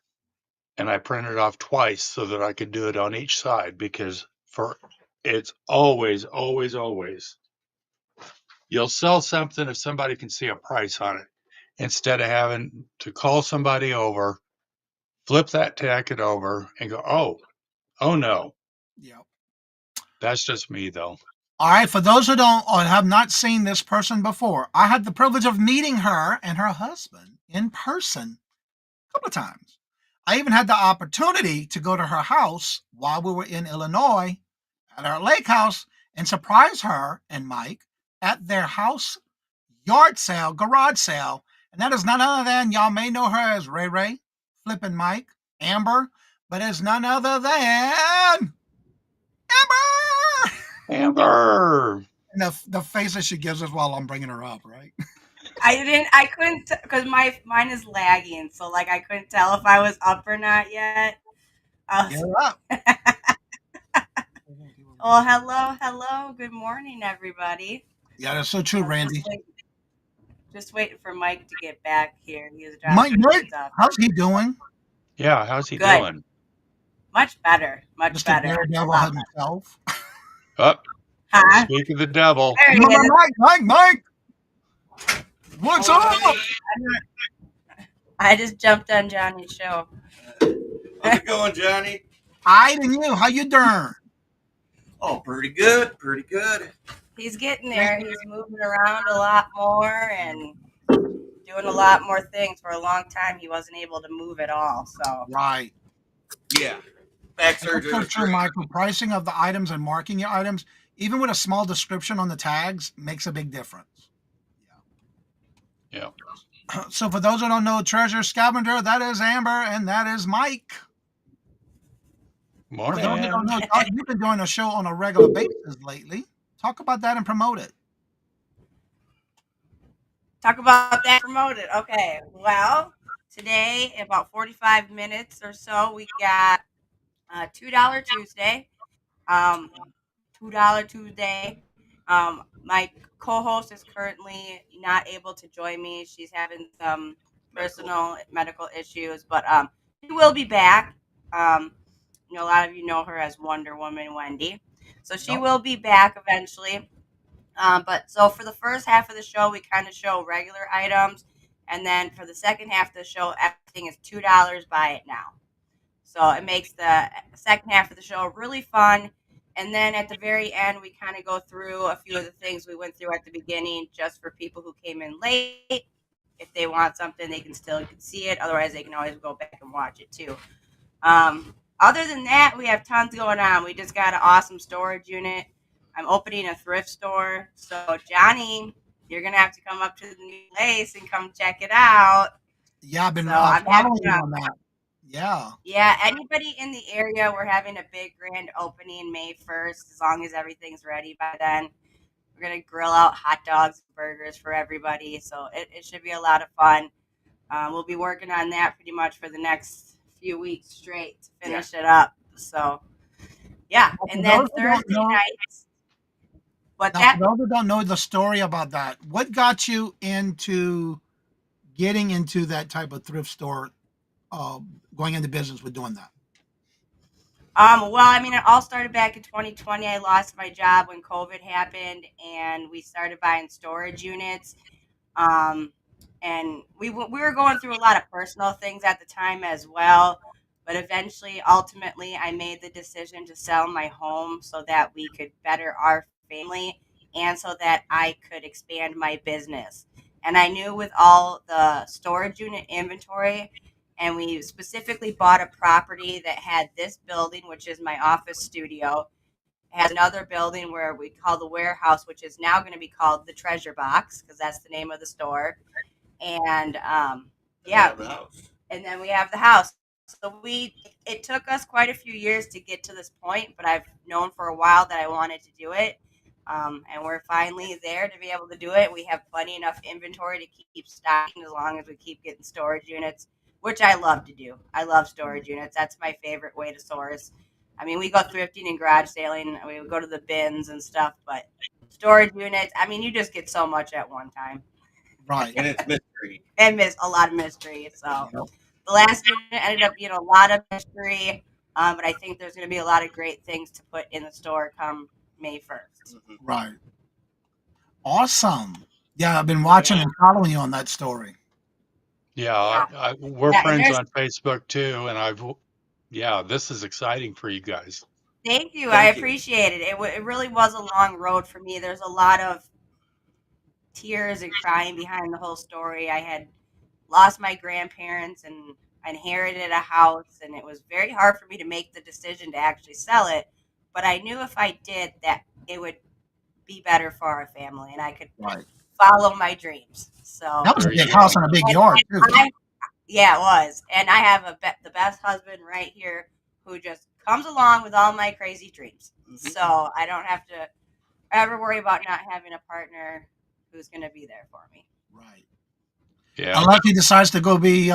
and I print it off twice so that I can do it on each side because for it's always, always, always. You'll sell something if somebody can see a price on it instead of having to call somebody over, flip that tacket over, and go, oh no. Yep. That's just me though. All right. For those who don't or have not seen this person before, I had the privilege of meeting her and her husband in person a couple of times. I even had the opportunity to go to her house while we were in Illinois at our lake house and surprise her and Mike at their house yard sale, garage sale. And that is none other than, y'all may know her as Ray Ray, Flippin' Mike, Amber, but it's none other than Amber. Amber. And the face that she gives us while I'm bringing her up, right? I couldn't, because mine is lagging. So, like, I couldn't tell if I was up or not yet. I Get was, her up. oh, hello. Good morning, everybody. Yeah, that's so true, Randy. Just waiting for Mike to get back here. He was Mike, dropping kids off. how's he doing? Yeah, how's he Good. doing? Much better. Much Mr. better. A Daredevil lot better. himself. Up. Huh? Speak of the devil. There he is. Mike. What's up? I just jumped on Johnny's show. How's it going, Johnny? I and you, how you doing? Oh, pretty good, pretty good. He's getting there. He's moving around a lot more and doing a lot more things. For a long time, he wasn't able to move at all. So Right. Yeah, back surgery. That's so was true, great. Michael. Pricing of the items and marking your items, even with a small description on the tags, makes a big difference. Yeah. So for those who don't know, Treasure Scavenger, that is Amber and that is Mike. For Morning. those who don't know, you've been doing a show on a regular basis lately. Talk about that and promote it. talk about that, promote it. Okay. Well, today, in about 45 minutes or so, we got $2 Tuesday. $2 Tuesday. My co-host is currently not able to join me. She's having some personal medical issues, but she will be back. A lot of you know her as Wonder Woman Wendy, so she will be back eventually. But so for the first half of the show, we kind of show regular items, and then for the second half of the show, everything is $2. Buy it now. So it makes the second half of the show really fun. And then at the very end, we kind of go through a few of the things we went through at the beginning, just for people who came in late. If they want something, they can still see it. Otherwise, they can always go back and watch it too. Other than that, we have tons going on. We just got an awesome storage unit. I'm opening a thrift store. So, Johnny, you're going to have to come up to the new place and come check it out. Yeah, I've been So I'm following happy you on that. Yeah. Yeah, anybody in the area, we're having a big grand opening May 1st, as long as everything's ready by then. We're going to grill out hot dogs and burgers for everybody, so it should be a lot of fun. We'll be working on that pretty much for the next few weeks straight to finish it up. So, yeah. Now, And for then those who don't Thursday know, nights, what now that? for those who don't know the story about that, what got you into getting into that type of thrift store, uh, going into business with doing that? Well, I mean, it all started back in 2020. I lost my job when COVID happened, and we started buying storage units. Um, and we were going through a lot of personal things at the time as well. But eventually, ultimately, I made the decision to sell my home so that we could better our family and so that I could expand my business. And I knew with all the storage unit inventory, and we specifically bought a property that had this building, which is my office studio, has another building where we call the warehouse, which is now going to be called the treasure box because that's the name of the store. And yeah, The house. and then we have the house. So it took us quite a few years to get to this point, but I've known for a while that I wanted to do it. And we're finally there to be able to do it. We have plenty enough inventory to keep stocking as long as we keep getting storage units, which I love to do. I love storage units. That's my favorite way to source. I mean, we go thrifting and garage sailing. We go to the bins and stuff, but storage units, I mean, you just get so much at one time Right. And it's mystery. and miss a lot of mystery. So Yep. the last unit ended up being a lot of mystery, but I think there's going to be a lot of great things to put in the store come May 1st. Right. Awesome. Yeah, I've been watching Yeah. and following you on that story. Yeah, we're Yeah, and friends there's on Facebook too, and yeah, this is exciting for you guys. thank you. I Thank you. appreciate it. It really was a long road for me. There's a lot of tears and crying behind the whole story. I had lost my grandparents and I inherited a house, and it was very hard for me to make the decision to actually sell it. But I knew if I did that, it would be better for our family, and I could Right. follow my dreams. So, That was a There you big house go. and a big and, yard and too. yeah, it was. And I have the best husband right here who just comes along with all my crazy dreams. So I don't have to ever worry about not having a partner who's going to be there for me. Right. Yeah. Unless he decides to go be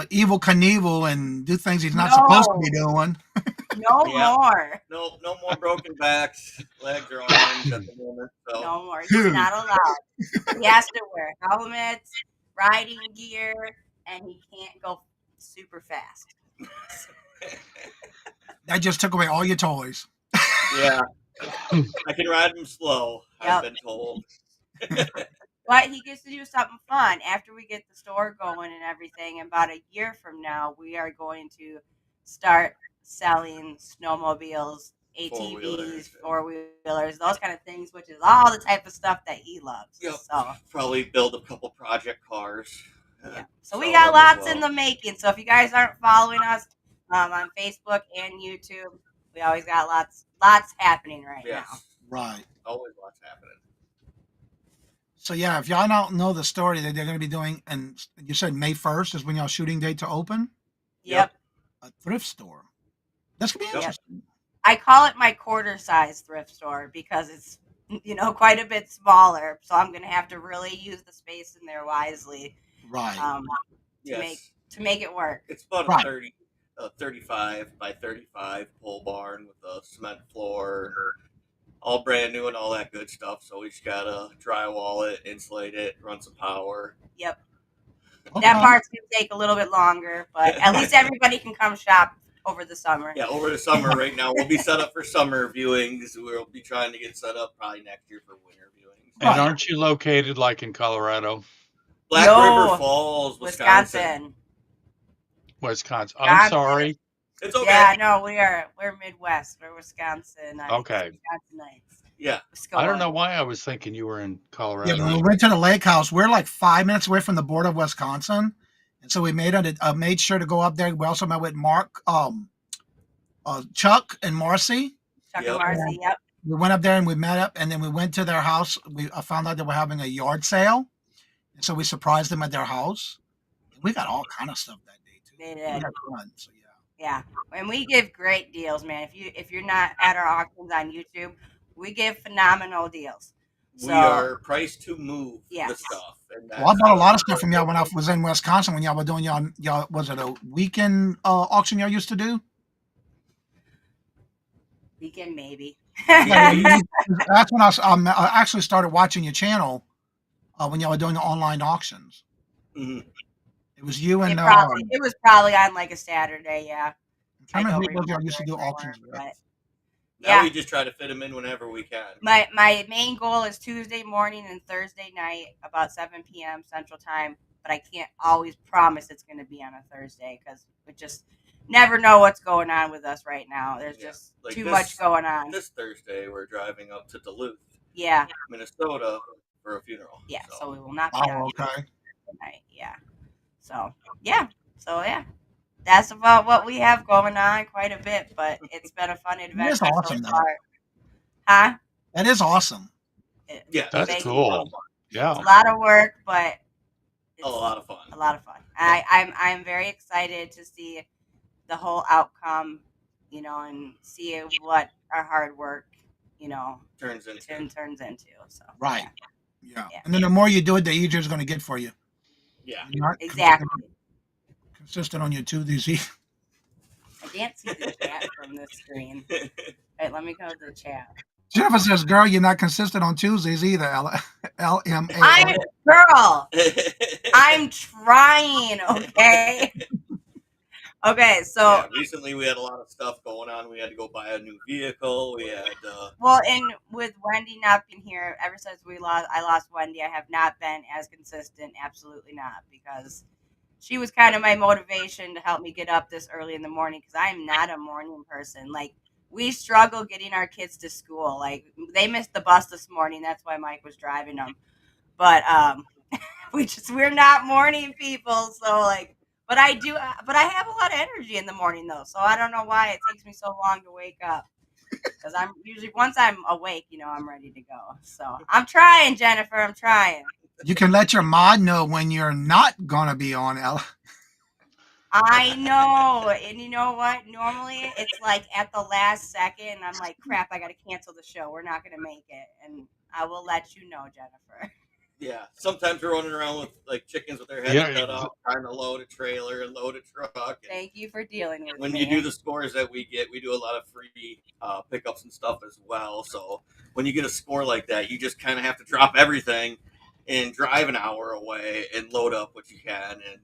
evil Knievel and do things he's not supposed to be doing. No Yeah. more. No more broken backs, legs, or arms at the moment. So No more. He's Dude. not allowed. He has to wear helmets, riding gear, and he can't go super fast. That just took away all your toys. yeah, I can ride them slow. Yep. I've been told. But he gets to do something fun after we get the store going and everything. About a year from now, we are going to start selling snowmobiles, ATVs, four-wheelers, those kind of things, which is all the type of stuff that he loves. Yep. So, Probably build a couple project cars. yeah. So sell we got them as lots in well. the making. So if you guys aren't following us on Facebook and YouTube, we always got lots happening right Yes. now. Right. Always lots happening. So yeah, if y'all don't know the story that they're going to be doing, and you said May 1st is when y'all shooting date to open Yep. a thrift store. That's going to be Yep. interesting. I call it my quarter size thrift store because it's quite a bit smaller. So I'm gonna have to really use the space in there wisely Right. to make it work. It's about Right. a 35 by 35 pole barn with a cement floor, all brand new and all that good stuff. So we just gotta drywall it, insulate it, run some power. Yep. Okay. That part's gonna take a little bit longer, but at least everybody can come shop over the summer. Yeah, over the summer right now we'll be set up for summer viewings. We'll be trying to get set up probably next year for winter viewings. And aren't you located like in Colorado, Black No. River Falls, Wisconsin. Wisconsin? I'm sorry. It's okay. Yeah, no, we're Midwest. We're Wisconsin. Okay. Wisconsinites. Yeah. I don't know why I was thinking you were in Yeah, Colorado. when we went to the lake house, we're like 5 minutes away from the border of Wisconsin, and so we made sure to go up there. We also met with Mark, Chuck, and Marcy. Chuck Yep. and Marcy. Yep. We went up there and we met up, and then we went to their house. I found out they were having a yard sale, and so we surprised them at their house. We got all kind of stuff that day too. They We did. had fun. So yeah. Yeah, and we give great deals, man. If you're not at our auctions on YouTube, we give phenomenal deals. We So are priced to move the yes, stuff, and Well, I that's bought a lot of stuff from y'all when I was in Wisconsin when y'all were doing y'all was it a weekend auction y'all used to do? we can maybe. Yeah, that's when I actually started watching your channel when y'all were doing the online auctions. Mhm. It was you and It was probably on like a Saturday. Yeah, I'm I trying to don't remember who it was y'all remember used to do anymore, auctions with. but Now yeah. we just try to fit them in whenever we can. My main goal is Tuesday morning and Thursday night about 7 p.m. Central Time, but I can't always promise it's going to be on a Thursday because we just never know what's going on with us right now. There's just Like too much going on. This Thursday, we're driving up to Duluth, Yeah, Minnesota, for a funeral. yeah. So we will not be Oh, on okay. tonight. Yeah. So yeah. That's about what we have going on. Quite a bit, but it's been a fun adventure That's awesome, so though. far. Huh? That is awesome. Yeah, That's Thank cool. you. Yeah. It's a lot of work, but it's a lot of fun. a lot of fun. I'm very excited to see the whole outcome, and see what our hard work, Turns into. turns into. So Right. Yeah. Yeah. And then the more you do it, the easier it's going to get for you. Yeah. You're not Exactly. consistent on your Tuesdays. I can't see the chat from this screen. All right, let me go to the chat. Jennifer says, "Girl, you're not consistent on Tuesdays either." LMA. I'm trying. Okay. Okay. So Yeah, recently we had a lot of stuff going on. We had to go buy a new vehicle. We had well, and with Wendy not being here, ever since I lost Wendy, I have not been as consistent. Absolutely not, because she was kind of my motivation to help me get up this early in the morning, because I'm not a morning person. Like, we struggle getting our kids to school. Like, they missed the bus this morning. That's why Mike was driving them. But we're not morning people. So like, but I have a lot of energy in the morning though. So I don't know why it takes me so long to wake up. Because I'm usually, once I'm awake, I'm ready to go. So I'm trying, Jennifer. I'm trying. You can let your mod know when you're not going to be on I know. And you know what? Normally it's like at the last second, and I'm like, crap, I got to cancel the show. We're not going to make it. And I will let you know, Jennifer. Yeah, sometimes we're running around with like chickens with their heads Yeah. cut off, trying to load a trailer and load a truck. And Thank you for dealing with when me. you do the scores that we get, we do a lot of free pickups and stuff as well. So when you get a score like that, you just kind of have to drop everything and drive an hour away and load up what you can, and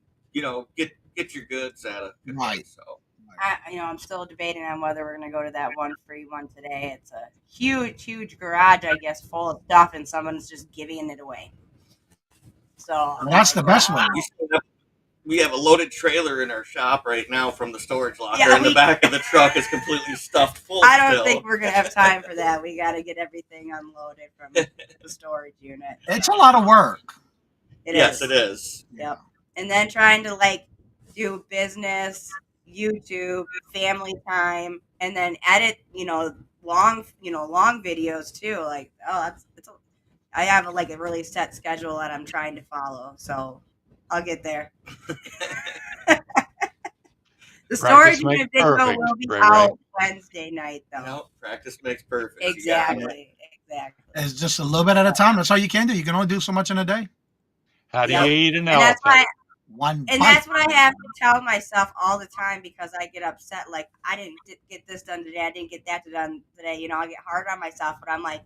get your goods at a good Right. price. So I'm still debating on whether we're going to go to that one free one today. It's a huge garage, I guess, full of stuff, and someone's just giving it away. So Well, that's the best way. we have a loaded trailer in our shop right now from the storage locker, Yeah, and the back of the truck is completely stuffed full. I don't still. think we're going to have time for that. We got to get everything unloaded from the storage unit. It's a lot of work. Yes, it is. Yep. And then trying to like do business, YouTube, family time, and then edit, long videos too. Like, I have a really set schedule that I'm trying to follow. So I'll get there. The storage Practice makes unit video perfect, will be Ray out Ray. Wednesday night, though. No, practice makes perfect. Exactly. It's just a little bit at a time. That's all you can do. You can only do so much in a day. How do Yep. you eat an And that's elephant? One And bite. that's what I have to tell myself all the time, because I get upset. Like, I didn't get this done today. I didn't get that done today. I get hard on myself, but I'm like,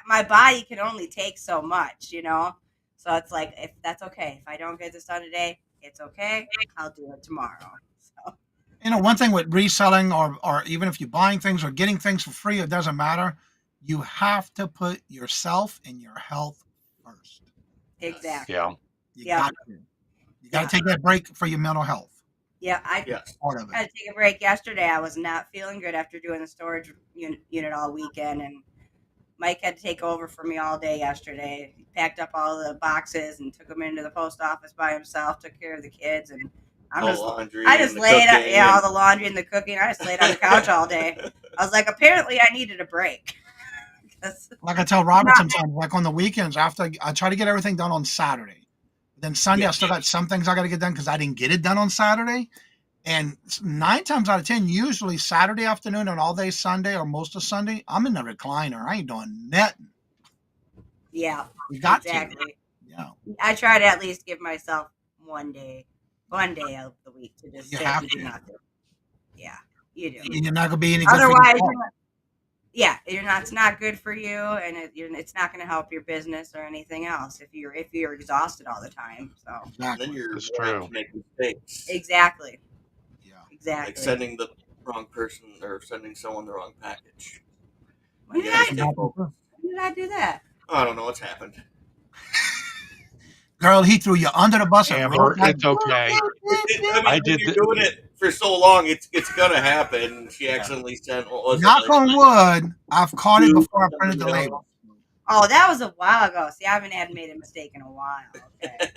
my body can only take so much, So it's like, if that's okay. If I don't get this done today, it's okay. I'll do it tomorrow. So One thing with reselling or even if you're buying things or getting things for free, it doesn't matter. You have to put yourself and your health first. exactly. Yeah. You Yeah. got to. You got to take that break for your mental health. Yeah, I Part of it. had to take a break yesterday. I was not feeling good after doing the storage unit all weekend, and Mike had to take over for me all day yesterday. He packed up all the boxes and took them into the post office by himself, took care of the kids, and I just laid all the laundry and the cooking. I just laid on the couch all day. I was like, apparently I needed a break. Like I tell Robert sometimes, like on the weekends, after I try to get everything done on Saturday. Then Sunday, I still got some things I got to get done because I didn't get it done on Saturday. And 9 times out of 10, usually Saturday afternoon and all day Sunday or most of Sunday, I'm in the recliner. I ain't doing nothing. Yeah, You got exactly. to. Yeah. I try to at least give myself one day out of the week to just You sit have and to. do nothing. Yeah, you do. You're not gonna be any good. Otherwise, for you're not. It's not good for you, and it's not going to help your business or anything else if you're exhausted all the time. So Exactly. Then you're That's going true. to make mistakes. exactly, Yeah. exactly. Like sending the wrong person or sending someone the wrong package. When You did gotta I, stay focused. when did I do that? I don't know what's happened. Girl, he threw you under the bus and Amber, rolled back. it's okay. I mean, I when did you're the- doing it for so long, it's gonna happen. She accidentally sent what was Knock it? on wood, I've caught it before I Somebody printed the else. label. Oh, that was a while ago. See, I haven't made a mistake in a while. Okay.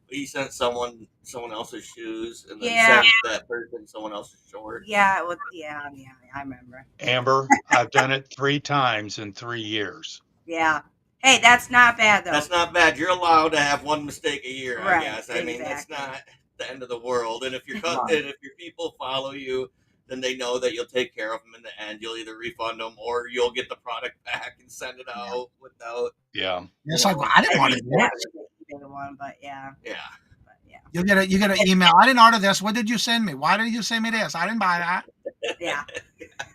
He sent someone else's shoes, and then Yeah. sent that person someone else's shorts. Yeah, I remember. Amber, I've done it 3 times in 3 years. Yeah. Hey, that's not bad though. That's not bad. You're allowed to have one mistake a year, I Right, guess. I mean, that's exactly. not the end of the world. And if your people follow you, then they know that you'll take care of them in the end. You'll either refund them or you'll get the product back and send it out without. Yeah. It's like, well, I didn't want to do that this. was the big one, but yeah. Yeah. But yeah. You get an email. I didn't order this. What did you send me? Why did you send me this? I didn't buy that. Yeah.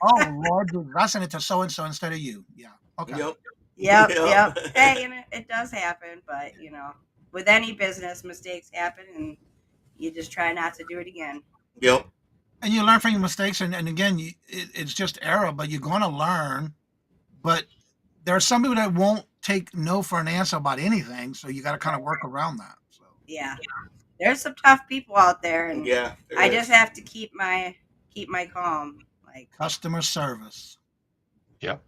Oh Lord, dude, I sent it to so and so instead of you. Yeah. Okay. Yep. Yep. Yep. Hey, and it does happen, but with any business, mistakes happen, and you just try not to do it again. Yep. And you learn from your mistakes, and again, it's just error, but you're going to learn. But there are some people that won't take no for an answer about anything, so you got to kind of work around that. So Yeah. There's some tough people out there, and Yeah. there I is. just have to keep my calm. Like, customer service. Yep.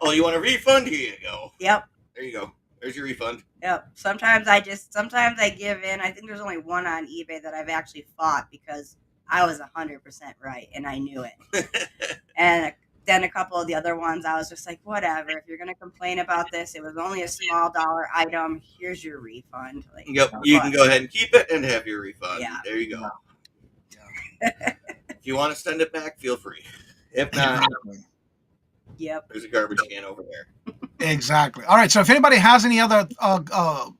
Oh, you want a refund? Here you go. yep. There you go. There's your refund. Yep. Sometimes I give in. I think there's only one on eBay that I've actually fought because I was 100% right and I knew it. And then a couple of the other ones, I was just like, whatever. If you're gonna complain about this, it was only a small dollar item. Here's your refund. Like, Yep. You can go ahead and keep it and have your refund. Yeah. There you go. If you want to send it back, feel free. If not, Yep. there's a garbage can over there. Exactly. All right. So if anybody has any other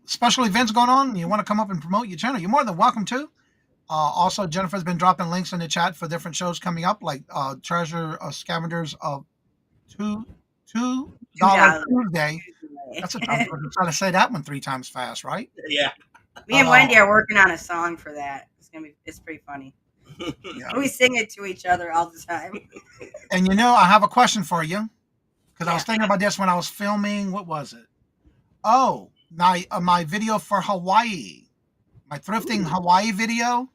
special events going on and you want to come up and promote your channel, you're more than welcome to. Also, Jennifer's been dropping links in the chat for different shows coming up, like Treasure Scavengers of $2 Tuesday. That's a tough one. I'm trying to say that one 3 times fast, right? Yeah. Me and Wendy are working on a song for that. It's pretty funny. Yeah. We sing it to each other all the time. And I have a question for you, because I was Yeah. thinking about this when I was filming. What was it? Oh, my video for Hawaii, my thrifting Hawaii video.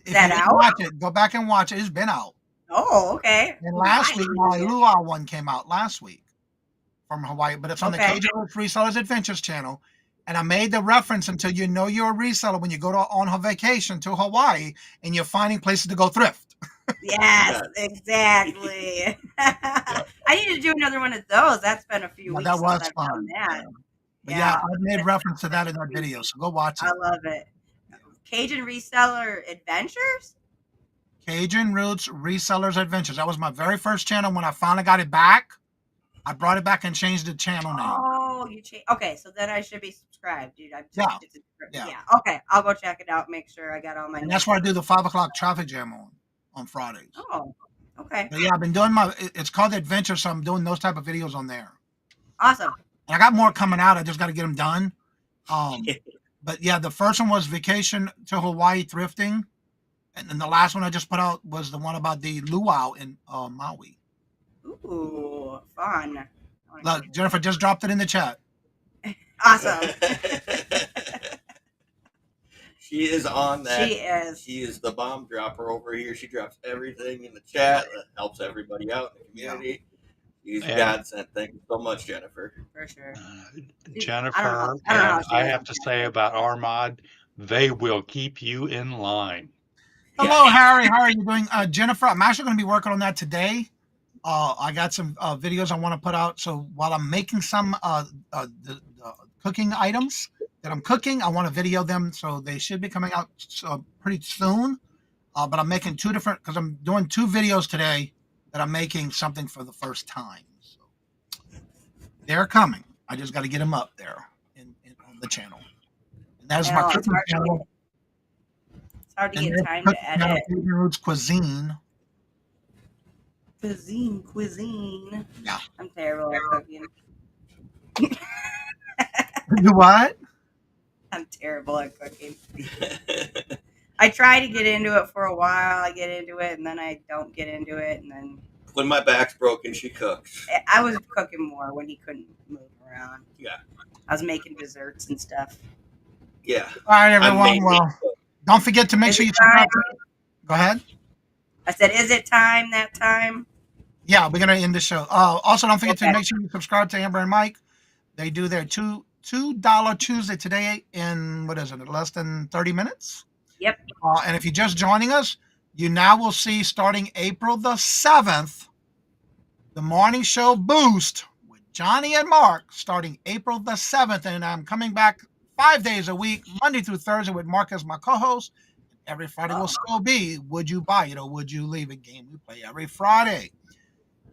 If that you didn't out? watch it, go back and watch it. It's been out. Oh, okay. And last week, my Nice. luau one came out last week from Hawaii, but it's on the Okay. Kajun Resellers Adventures channel. And I made the reference until you know you're a reseller when you go on a vacation to Hawaii and you're finding places to go thrift. Yes, exactly. I need to do another one of those. That's been a few Yeah, weeks that was since I've fun. done that. But yeah, I made reference to that in that video, so go watch I it. love it. Cajun Reseller Adventures? Cajun Roots Resellers Adventures. That was my very first channel. When I finally got it back, I brought it back and changed the channel name. Oh, you changed. Okay, so then I should be subscribed, dude. Yeah. Okay, I'll go check it out. Make sure I got all my. And that's where I do the 5 o'clock traffic jam on Fridays. Oh, okay, But yeah, I've been doing it's called Adventure, so I'm doing those type of videos on there. awesome. And I got more coming out. I just got to get them done. But yeah, the first one was Vacation to Hawaii Thrifting. And then the last one I just put out was the one about the luau in Maui. Ooh, fun. Look, Jennifer just dropped it in the chat. Awesome. She is on that. She is. She is the bomb dropper over here. She drops everything in the chat that helps everybody out in the community. She's a And- godsend. Thank you so much, Jennifer. For sure. Jennifer, I don't know and how she I does have to say about Armad, they will keep you in line. Hello, Harry. How are you doing? Jennifer, I'm actually going to be working on that today. I got some videos I want to put out. So while I'm making some the cooking items, that I'm cooking. I want to video them, so they should be coming out pretty soon. But I'm making two different, because I'm doing 2 videos today that I'm making something for the first time. So they're coming. I just got to get them up there on the channel. And that is my cooking channel. It's hard to get time to edit. Kajun Roots Cuisine. Cuisine. Yeah. I'm terrible at cooking. You what? I'm terrible at cooking. I try to get into it for a while. I get into it, and then I don't get into it, and then When my back's broken, she cooks. I was cooking more when he couldn't move around. Yeah. I was making desserts and stuff. Yeah. All right, I'm everyone. mainly Well, don't forget to make Is sure it you subscribe. time? Go ahead. I said, is it time that time? Yeah, we're gonna end the show. Also, don't forget to Okay. make sure you subscribe to Amber and Mike. They do their $2 Tuesday today in less than 30 minutes. Yep. And if you're just joining us, you now will see starting April the 7th, the morning show boost with Johnny and Mark starting April the 7th, and I'm coming back 5 days a week, Monday through Thursday, with Mark as my co-host. Every Friday will still be Would You Buy It or Would You Leave It game we play every Friday.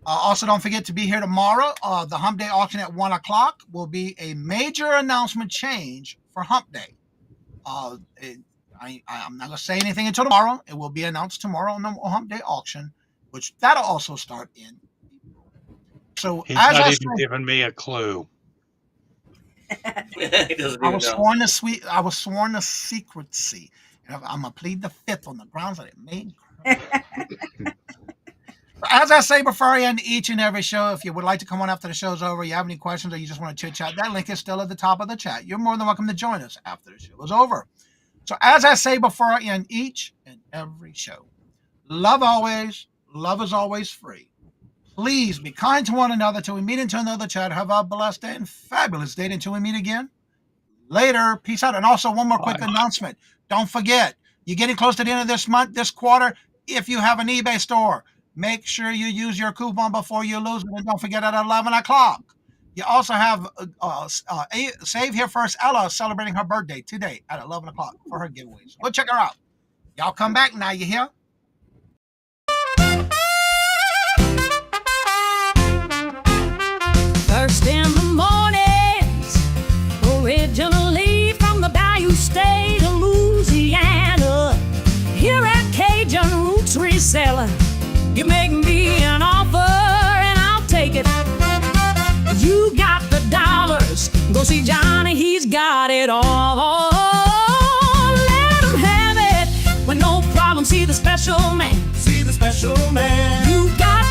Also, don't forget to be here tomorrow. The Hump Day auction at 1 o'clock will be a major announcement change for Hump Day. I'm not going to say anything until tomorrow. It will be announced tomorrow on the Hump Day auction, which that'll also start in April. So, He's as not I even said, giving me a clue. He doesn't I even was know. sworn to secrecy. And I'm going to plead the fifth on the grounds that it may incur. As I say before I end each and every show, if you would like to come on after the show's over, you have any questions, or you just want to chit chat, that link is still at the top of the chat. You're more than welcome to join us after the show is over. So as I say before I end each and every show, love always, love is always free. Please be kind to one another till we meet into another chat. Have a blessed day and fabulous day until we meet again. Later. Peace out. And also one more quick announcement. Don't forget, you're getting close to the end of this month, this quarter. If you have an eBay store, make sure you use your coupon before you lose it. And don't forget at 11 o'clock. You also have Save Here First Ella celebrating her birthday today at 11 o'clock for her giveaways. Go check her out. Y'all come back now, you hear? First in the mornings, originally from the Bayou State of Louisiana. Here at Cajun Roots Reseller, you make me an offer and I'll take it. You got the dollars, go see Johnny, he's got it all. Let him have it with no problem. See the special man. See the special man. You got